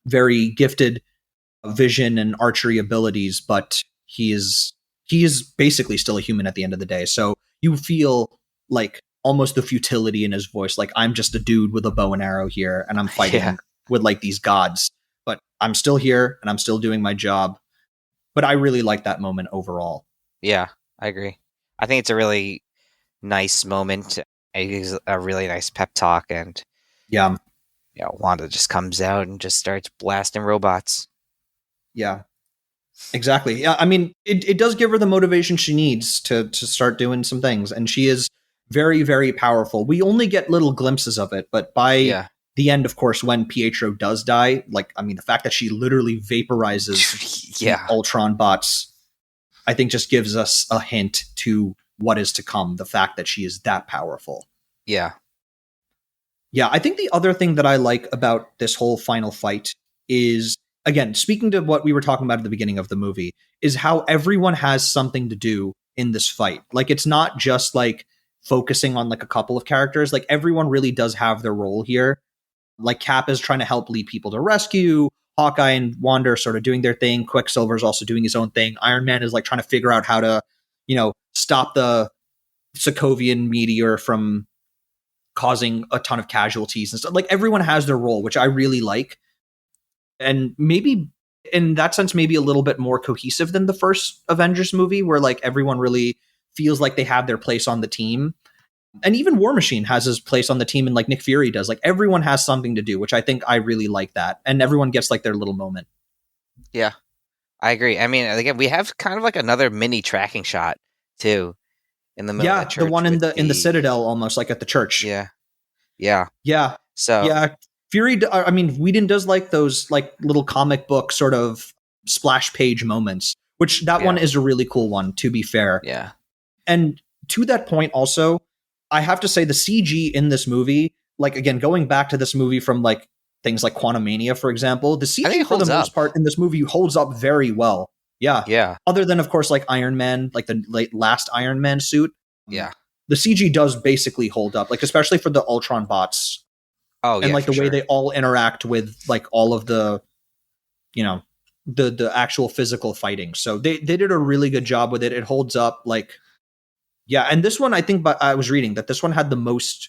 very gifted vision and archery abilities, but he is basically still a human at the end of the day. So you feel like almost the futility in his voice. Like I'm just a dude with a bow and arrow here, and I'm Yeah. fighting with like these gods, but I'm still here and I'm still doing my job. But I really like that moment overall. Yeah. I agree. I think it's a really nice moment. It is a really nice pep talk, and Yeah, Wanda just comes out and just starts blasting robots. yeah, exactly. Yeah, I mean, it does give her the motivation she needs to start doing some things, and she is very, very powerful. We only get little glimpses of it, but by Yeah. the end, of course, when Pietro does die, like, I mean, the fact that she literally vaporizes the Yeah. Ultron bots, I think just gives us a hint to what is to come. The fact that she is that powerful. Yeah. Yeah, I think the other thing that I like about this whole final fight is, again, speaking to what we were talking about at the beginning of the movie, is how everyone has something to do in this fight. Like, it's not just like focusing on like a couple of characters. Like, everyone really does have their role here. Like, Cap is trying to help lead people to rescue. Hawkeye and Wanda are sort of doing their thing. Quicksilver's also doing his own thing. Iron Man is like trying to figure out how to, stop the Sokovian meteor from causing a ton of casualties and stuff. Like, everyone has their role, which I really like. And maybe in that sense, maybe a little bit more cohesive than the first Avengers movie, where like everyone really feels like they have their place on the team. And even War Machine has his place on the team, and like Nick Fury does. Like, everyone has something to do, which I think I really like that. And everyone gets like their little moment. Yeah, I agree. I mean, again, we have kind of like another mini tracking shot too in the middle of the church. The one in the Citadel, almost like at the church. Yeah. So Fury. I mean, Whedon does like those like little comic book sort of splash page moments, which that one is a really cool one, to be fair. Yeah. And to that point, also, I have to say the CG in this movie, like, again, going back to this movie from like things like Quantumania, for example, the CG for the most part in this movie holds up very well. Yeah. Yeah. Other than, of course, like Iron Man, like the last Iron Man suit. Yeah. The CG does basically hold up, like, especially for the Ultron bots. Oh, and like the way they all interact with like all of the, the actual physical fighting. So they did a really good job with it. It holds up, like, yeah. And this one, I think, but I was reading that this one had the most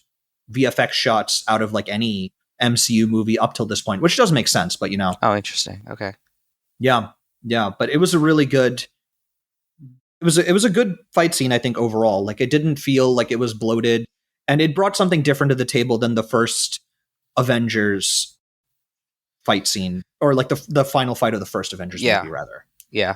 VFX shots out of like any MCU movie up till this point, which does make sense, but Oh, interesting. Okay. Yeah. But it was a really good. It was a good fight scene, I think, overall. Like, it didn't feel like it was bloated, and it brought something different to the table than the first Avengers fight scene, or like the final fight of the first Avengers movie, rather. Yeah.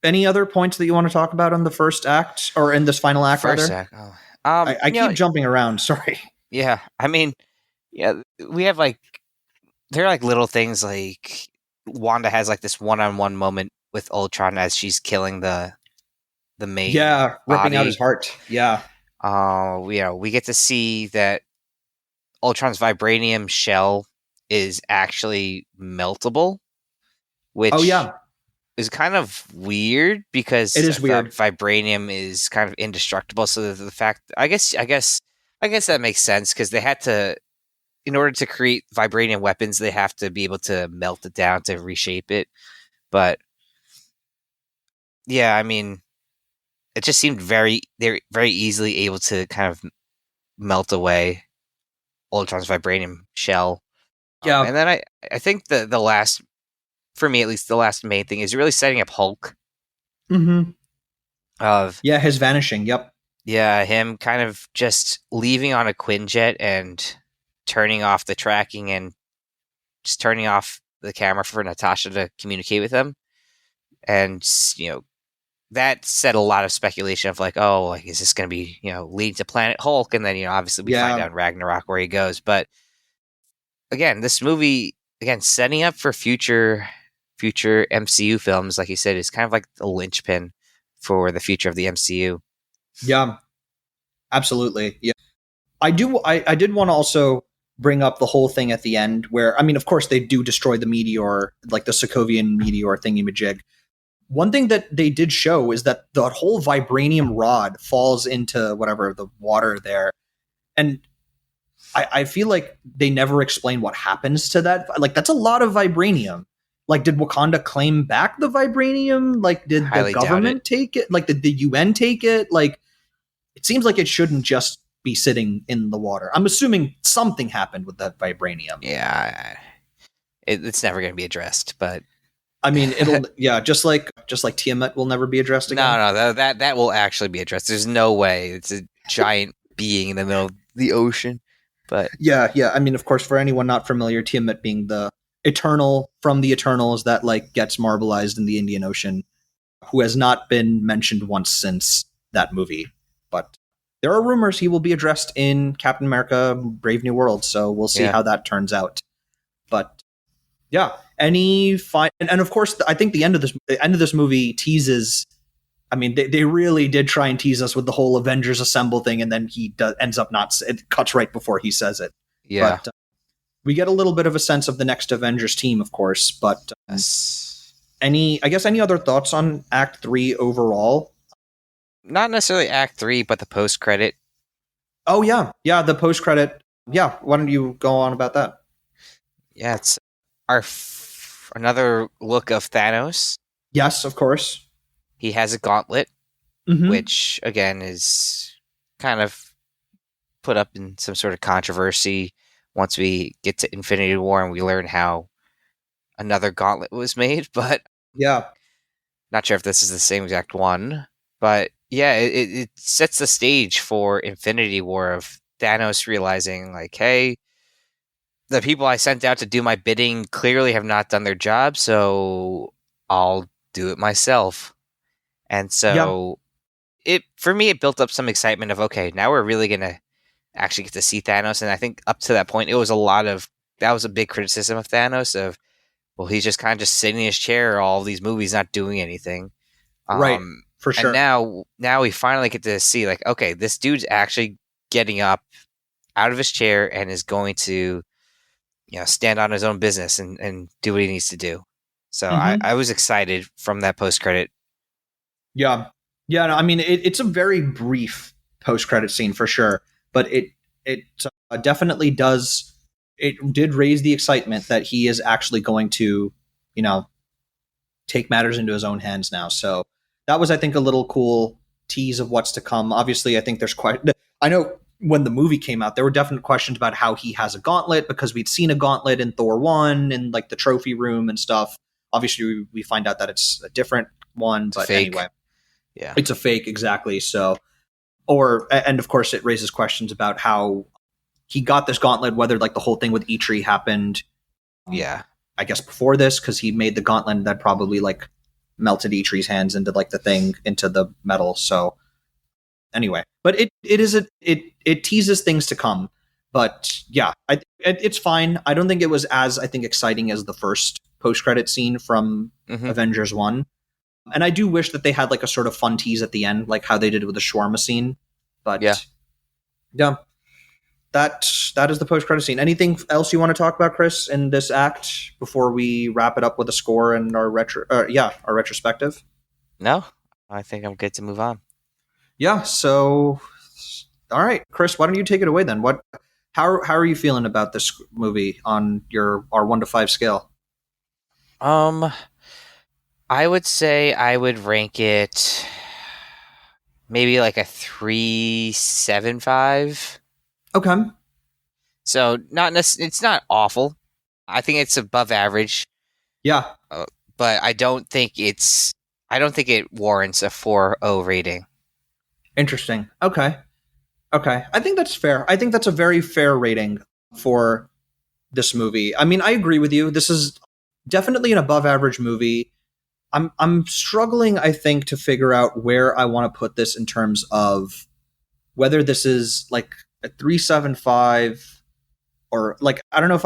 Any other points that you want to talk about on the first act, or in this final act? First act. Oh. I keep jumping around. Sorry. Yeah. I mean, we have like, there are like little things like Wanda has like this one-on-one moment with Ultron as she's killing the main ripping body out his heart. Yeah. We get to see that Ultron's vibranium shell is actually meltable, which is kind of weird because it is weird. Vibranium is kind of indestructible. So the fact, I guess that makes sense, because they had to, in order to create vibranium weapons, they have to be able to melt it down to reshape it. But yeah, I mean, it just seemed they're very easily able to kind of melt away Ultron's vibranium shell. Yeah. And then I think the last, for me at least, the last main thing is really setting up Hulk. Mm-hmm. His vanishing. Yep. Yeah, him kind of just leaving on a Quinjet and turning off the tracking and just turning off the camera for Natasha to communicate with him. And, that set a lot of speculation of like, oh, like, is this going to be, leading to Planet Hulk? And then, obviously we find out in Ragnarok where he goes. But again, this movie, setting up for future MCU films, like you said, is kind of like the linchpin for the future of the MCU. Yeah, absolutely. Yeah. I did want to also bring up the whole thing at the end where, I mean, of course they do destroy the meteor, like the Sokovian meteor thingy-majig. One thing that they did show is that the whole vibranium rod falls into whatever the water there. And I feel like they never explain what happens to that. Like, that's a lot of vibranium. Like, did Wakanda claim back the vibranium? Like, did the government take it? Like, did the UN take it? Like, it seems like it shouldn't just be sitting in the water. I'm assuming something happened with that vibranium. Yeah. It's never going to be addressed, but I mean, it'll just like Tiamat will never be addressed again. No, that will actually be addressed. There's no way. It's a giant being in the middle of the ocean. But yeah. I mean, of course, for anyone not familiar, Tiamat being the Eternal from the Eternals that like gets marbleized in the Indian Ocean, who has not been mentioned once since that movie. But there are rumors he will be addressed in Captain America: Brave New World, so we'll see how that turns out. But yeah, and of course, I think the end of this movie teases I mean, they really did try and tease us with the whole Avengers Assemble thing, and then ends up not. It cuts right before he says it. Yeah. But we get a little bit of a sense of the next Avengers team, of course. But Yes. any other thoughts on Act 3 overall? Not necessarily Act 3, but the post credit. Oh yeah, the post credit. Yeah, why don't you go on about that? Yeah, it's another look of Thanos. Yes, of course. He has a gauntlet, Mhm. which again is kind of put up in some sort of controversy once we get to Infinity War and we learn how another gauntlet was made, but Yeah. not sure if this is the same exact one. But yeah, it sets the stage for Infinity War of Thanos realizing, like, hey, the people I sent out to do my bidding clearly have not done their job, so I'll do it myself. And so for me, it built up some excitement of, okay, now we're really going to actually get to see Thanos. And I think up to that point, that was a big criticism of Thanos of, well, he's just kind of just sitting in his chair, all these movies, not doing anything. Right. For sure. And now we finally get to see, like, okay, this dude's actually getting up out of his chair and is going to, stand on his own business and do what he needs to do. So I was excited from that post credit. Yeah. Yeah. No, I mean, it's a very brief post credit scene for sure, but it definitely does. It did raise the excitement that he is actually going to, take matters into his own hands now. So that was, I think, a little cool tease of what's to come. Obviously, I think there's I know when the movie came out, there were definite questions about how he has a gauntlet, because we'd seen a gauntlet in Thor 1 in like the trophy room and stuff. Obviously, we find out that it's a different one, but anyway. Yeah. It's a fake, exactly. So, and of course, it raises questions about how he got this gauntlet, whether like the whole thing with Eitri happened. Yeah. I guess before this, because he made the gauntlet that probably like melted Eitri's hands into like the thing, into the metal. So anyway, but it teases things to come. But yeah, it's fine. I don't think it was as, I think, exciting as the first post-credit scene from Avengers 1. And I do wish that they had like a sort of fun tease at the end, like how they did with the shawarma scene. But yeah, that is the post-credit scene. Anything else you want to talk about, Chris, in this act before we wrap it up with a score and our retrospective? No, I think I'm good to move on. Yeah. So, all right, Chris, why don't you take it away then? How are you feeling about this movie on our 1 to 5 scale? I would say I would rank it maybe like a 3.75. Okay. So it's not awful. I think it's above average. Yeah. But I don't think it warrants a 4.0 rating. Interesting. Okay. I think that's fair. I think that's a very fair rating for this movie. I mean, I agree with you. This is definitely an above average movie. I'm struggling, I think, to figure out where I want to put this in terms of whether this is like a 3.75 or like, I don't know if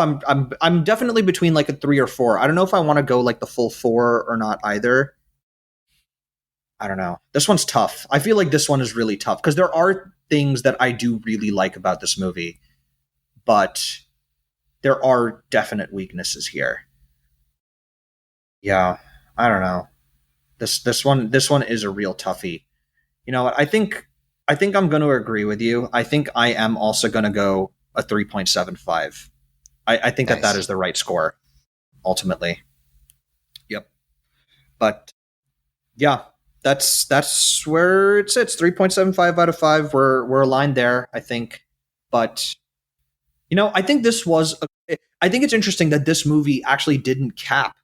I'm definitely between like a 3 or 4. I don't know if I want to go like the full 4 or not either. I don't know. This one's tough. I feel like this one is really tough because there are things that I do really like about this movie, but there are definite weaknesses here. Yeah, I don't know. This one is a real toughie. You know what? I think I'm going to agree with you. I think I am also going to go a 3.75. I think Nice. that is the right score ultimately. Yep. But yeah, that's where it sits. 3.75 out of 5. We're aligned there, I think. But I think I think it's interesting that this movie actually didn't cap,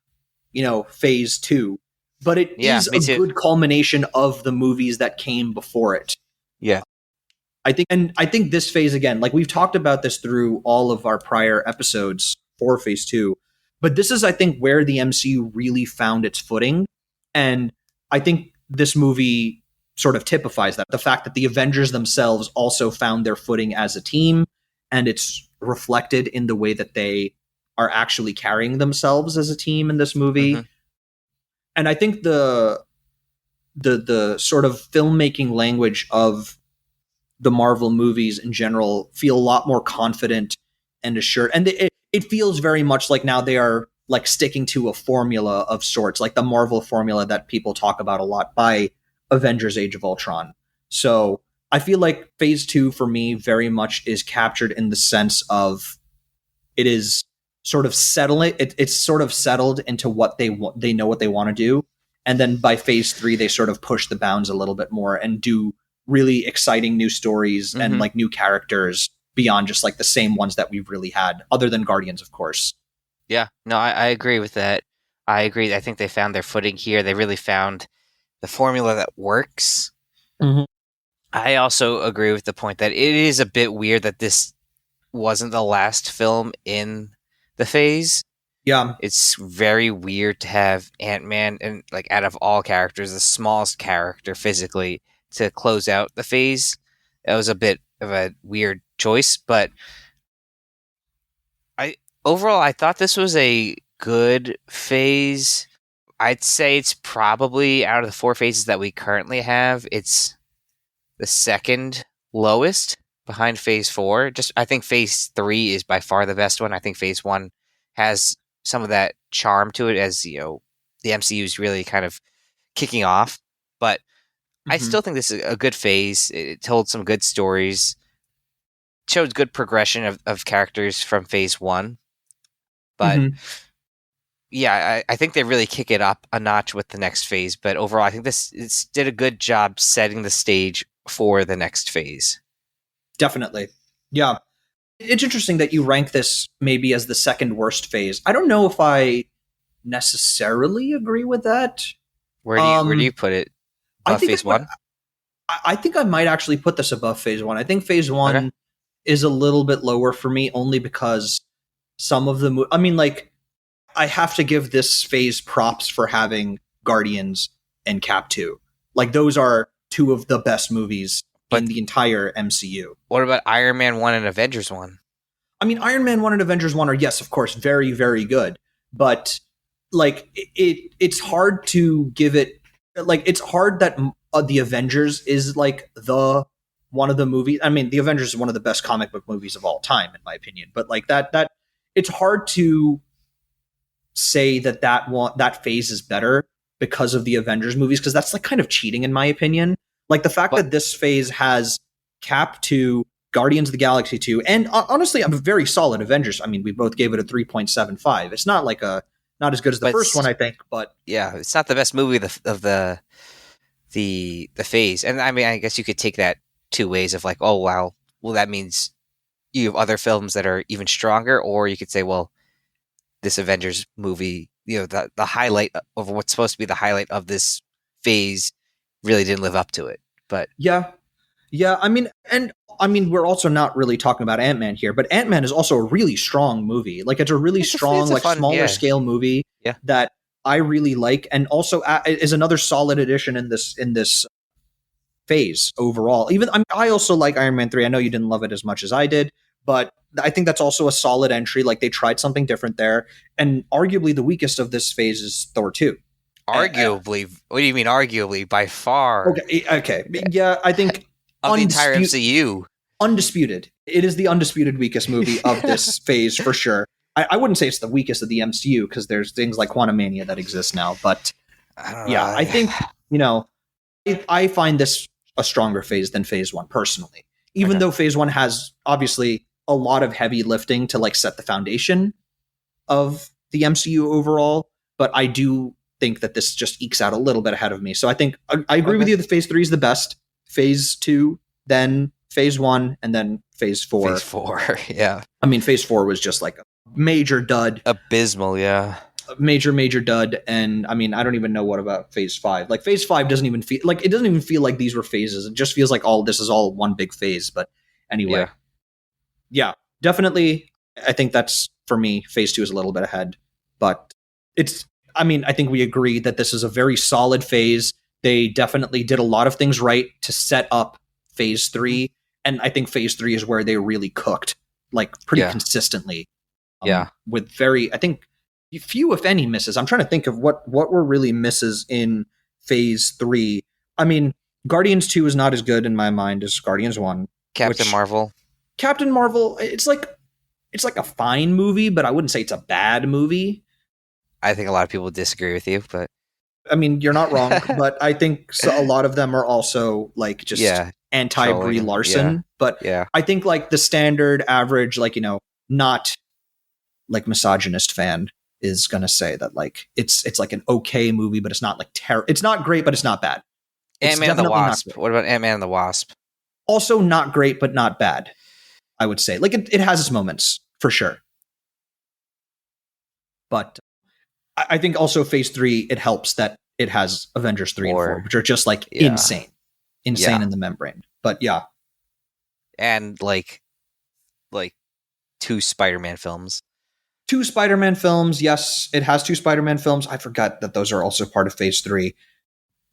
phase 2, but it is a good culmination of the movies that came before it. Yeah. I think this phase, again, like we've talked about this through all of our prior episodes for phase 2, but this is, I think, where the MCU really found its footing. And I think this movie sort of typifies that. The fact that the Avengers themselves also found their footing as a team, and it's reflected in the way that they are actually carrying themselves as a team in this movie. And I think the the sort of filmmaking language of the Marvel movies in general feel a lot more confident and assured. And it feels very much like now they are like sticking to a formula of sorts, like the Marvel formula that people talk about a lot by Avengers Age of Ultron. So I feel like phase 2 for me very much is captured in the sense of it is sort of settling. It's sort of settled into what they want. They know what they want to do. And then by phase 3, they sort of push the bounds a little bit more and do really exciting new stories and like new characters beyond just like the same ones that we've really had, other than Guardians, of course. Yeah, no, I agree with that. I agree. I think they found their footing here. They really found the formula that works. I also agree with the point that it is a bit weird that this wasn't the last film in the phase. Yeah. It's very weird to have Ant-Man, and like out of all characters, the smallest character physically, to close out the phase. It was a bit of a weird choice, but overall I thought this was a good phase. I'd say it's probably, out of the 4 phases that we currently have, it's the second lowest behind phase 4. I think phase 3 is by far the best one. I think phase 1 has some of that charm to it, as the MCU is really kind of kicking off. But I still think this is a good phase. It told some good stories, showed good progression of characters from phase 1. But yeah, I think they really kick it up a notch with the next phase. But overall, I think this did a good job setting the stage for the next phase. Definitely. Yeah. It's interesting that you rank this maybe as the second worst phase. I don't know if I necessarily agree with that. Where do you put it? Above phase 1? I think I might actually put this above phase 1. I think phase 1 is a little bit lower for me, only because some of the I have to give this phase props for having Guardians and Cap 2. Like, those are 2 of the best movies in the entire MCU. What about Iron Man 1 and Avengers 1? I mean, Iron Man 1 and Avengers 1 are, yes, of course, very, very good. But, like, it's hard to give it... Like, it's hard that the Avengers is, like, one of the movies... I mean, the Avengers is one of the best comic book movies of all time, in my opinion. But, like, that it's hard to say that phase is better because of the Avengers movies, because that's, like, kind of cheating, in my opinion. Like, the fact that this phase has Cap 2, Guardians of the Galaxy 2, and honestly, a very solid Avengers. I mean, we both gave it a 3.75. It's not like not as good as the first one, I think, but yeah, it's not the best movie of the phase. And I mean, I guess you could take that 2 ways of like, oh wow, well that means you have other films that are even stronger, or you could say, well, this Avengers movie, the highlight of what's supposed to be the highlight of this phase really didn't live up to it. But yeah, I mean, we're also not really talking about Ant-Man here, but Ant-Man is also a really strong movie. Like, it's a really strong, like, fun, smaller scale movie that I really like, and also is another solid addition in this phase overall. Even I also like Iron Man 3. I know you didn't love it as much as I did, but I think that's also a solid entry. Like, they tried something different there, and arguably the weakest of this phase is Thor 2. Arguably? What do you mean arguably? By far. Okay. Yeah, I think of the entire MCU. Undisputed. It is the undisputed weakest movie of this phase, for sure. I wouldn't say it's the weakest of the MCU, because there's things like Quantumania that exist now, but I think, I find this a stronger phase than phase 1, personally. Even though phase 1 has, obviously, a lot of heavy lifting to, like, set the foundation of the MCU overall, but I do think that this just ekes out a little bit ahead of me. So I think I agree with you that phase 3 is the best, phase 2, then phase 1, and then phase 4. Phase 4, yeah. I mean, phase 4 was just like a major dud. Abysmal, yeah. A major dud. And I mean, I don't even know what about phase 5. Like, phase 5 doesn't even feel like these were phases. It just feels like this is all one big phase. But anyway, yeah, definitely. I think that's, for me, phase 2 is a little bit ahead, but I think we agree that this is a very solid phase. They definitely did a lot of things right to set up phase 3. And I think phase 3 is where they really cooked, like, pretty consistently. With I think few, if any, misses. I'm trying to think of what were really misses in Phase 3. I mean, Guardians 2 is not as good in my mind as Guardians 1. Captain Marvel. Captain Marvel, it's like a fine movie, but I wouldn't say it's a bad movie. I think a lot of people disagree with you, but I mean, you're not wrong, but I think a lot of them are also like just anti Brie Larson. But I think like the standard average, like, not like misogynist fan is going to say that like it's like an okay movie, but it's not like it's not great, but it's not bad. Ant-Man and the Wasp. What about Ant-Man and the Wasp? Also not great, but not bad, I would say. Like it has its moments for sure. But I think also Phase 3, it helps that it has Avengers 3 and 4, which are just like insane in the membrane. But yeah. And like 2 Spider-Man films. 2 Spider-Man films. Yes, it has 2 Spider-Man films. I forgot that those are also part of Phase 3.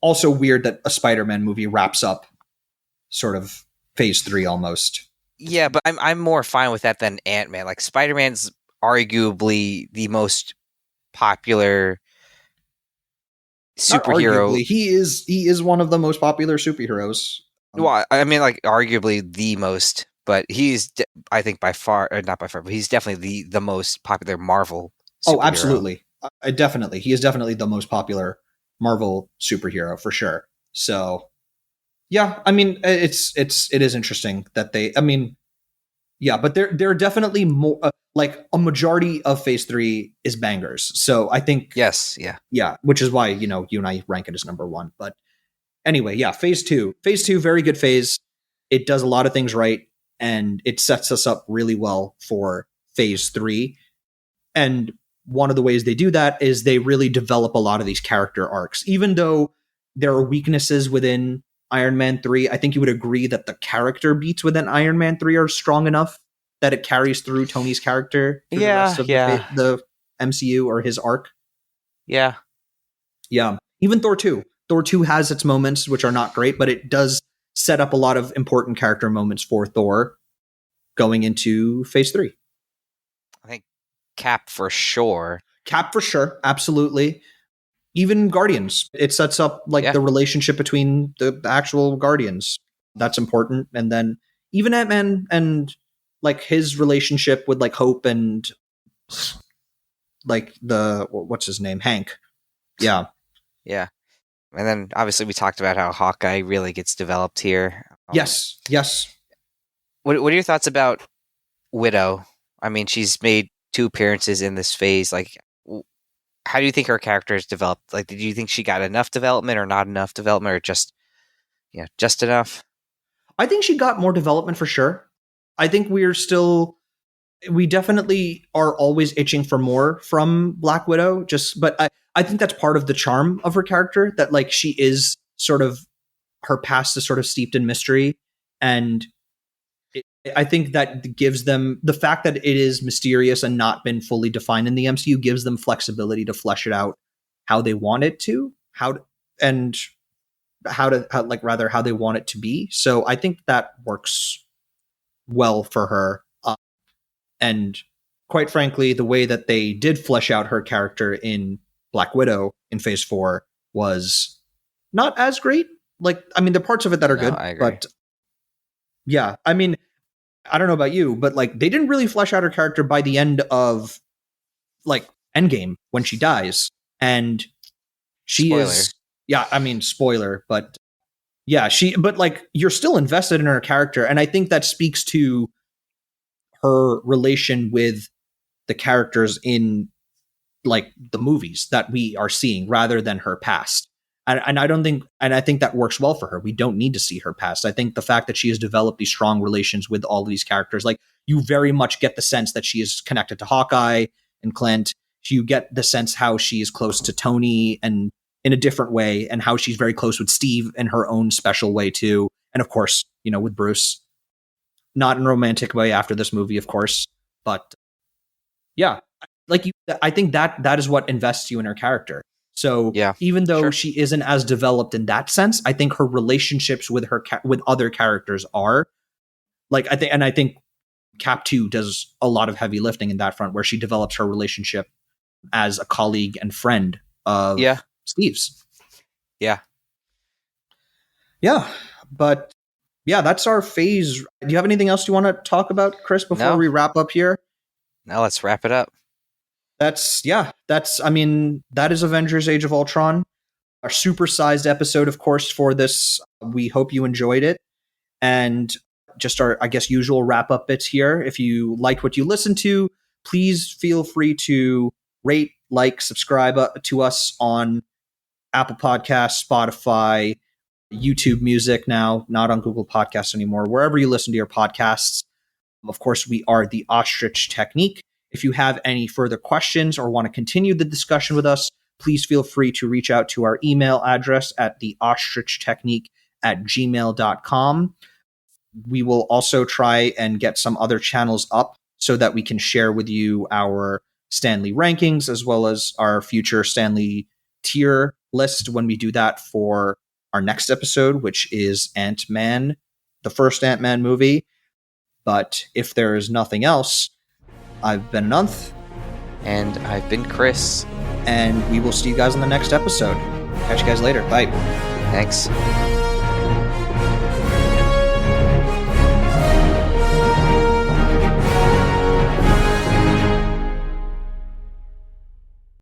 Also weird that a Spider-Man movie wraps up sort of Phase 3 almost. Yeah, but I'm more fine with that than Ant-Man. Like Spider-Man's arguably the most popular superhero. He is one of the most popular superheroes. Well, I mean, like arguably the most, but he's I think by far, or not by far, but he's definitely the most popular Marvel superhero. Oh, absolutely. Definitely. He is definitely the most popular Marvel superhero for sure. So yeah, I mean, it is interesting that they, I mean, yeah, but there are definitely more, like a majority of Phase 3 is bangers. So I think, yes, yeah, which is why, you and I rank it as number 1. But anyway, yeah, Phase 2, very good phase. It does a lot of things right, and it sets us up really well for Phase 3. And one of the ways they do that is they really develop a lot of these character arcs. Even though there are weaknesses within Iron Man 3, I think you would agree that the character beats within Iron Man 3 are strong enough that it carries through Tony's character through the rest of the MCU or his arc. Yeah. Yeah. Even Thor 2. Thor 2 has its moments, which are not great, but it does set up a lot of important character moments for Thor going into Phase 3. I think Cap for sure. Absolutely. Even Guardians, it sets up like the relationship between the actual Guardians. That's important. And then even Ant-Man and like his relationship with like Hope and like what's his name? Hank. Yeah. Yeah. And then obviously we talked about how Hawkeye really gets developed here. Yes. What are your thoughts about Widow? I mean, she's made 2 appearances in this phase. Like, how do you think her character is developed? Like, did you think she got enough development or not enough development or just enough? I think she got more development for sure. I think we definitely are always itching for more from Black Widow. But I think that's part of the charm of her character, that like she is sort of, her past is sort of steeped in mystery. And I think that gives them, the fact that it is mysterious and not been fully defined in the MCU gives them flexibility to flesh it out how they want it to, how they want it to be. So I think that works well for her. And quite frankly, the way that they did flesh out her character in Black Widow in Phase 4 was not as great. Like, I mean, there are parts of it that are good, but yeah, I mean, I don't know about you, but like they didn't really flesh out her character by the end of like Endgame when she dies. And she is, yeah, I mean, spoiler, but yeah, but like you're still invested in her character. And I think that speaks to her relation with the characters in like the movies that we are seeing rather than her past. And I think that works well for her. We don't need to see her past. I think the fact that she has developed these strong relations with all of these characters, like you very much get the sense that she is connected to Hawkeye and Clint. You get the sense how she is close to Tony and in a different way, and how she's very close with Steve in her own special way too. And of course, with Bruce, not in a romantic way after this movie, of course, but yeah, I think that is what invests you in her character. So even though she isn't as developed in that sense, I think her relationships with with other characters are like, I think Cap 2 does a lot of heavy lifting in that front, where she develops her relationship as a colleague and friend of Steve's. Yeah. Yeah, but yeah, that's our phase. Do you have anything else you want to talk about, Chris, before No. we wrap up here? Now let's wrap it up. I mean, that is Avengers Age of Ultron. Our supersized episode, of course, for this. We hope you enjoyed it. And just our, I guess, usual wrap up bits here. If you liked what you listened to, please feel free to rate, like, subscribe to us on Apple Podcasts, Spotify, YouTube Music now, not on Google Podcasts anymore, wherever you listen to your podcasts. Of course, we are the Ostrich Technique. If you have any further questions or want to continue the discussion with us, please feel free to reach out to our email address at theostrichtechnique@gmail.com. We will also try and get some other channels up so that we can share with you our Stanley rankings as well as our future Stanley tier list when we do that for our next episode, which is Ant-Man, the first Ant-Man movie. But if there is nothing else, I've been Nunth. And I've been Chris. And we will see you guys in the next episode. Catch you guys later. Bye. Thanks.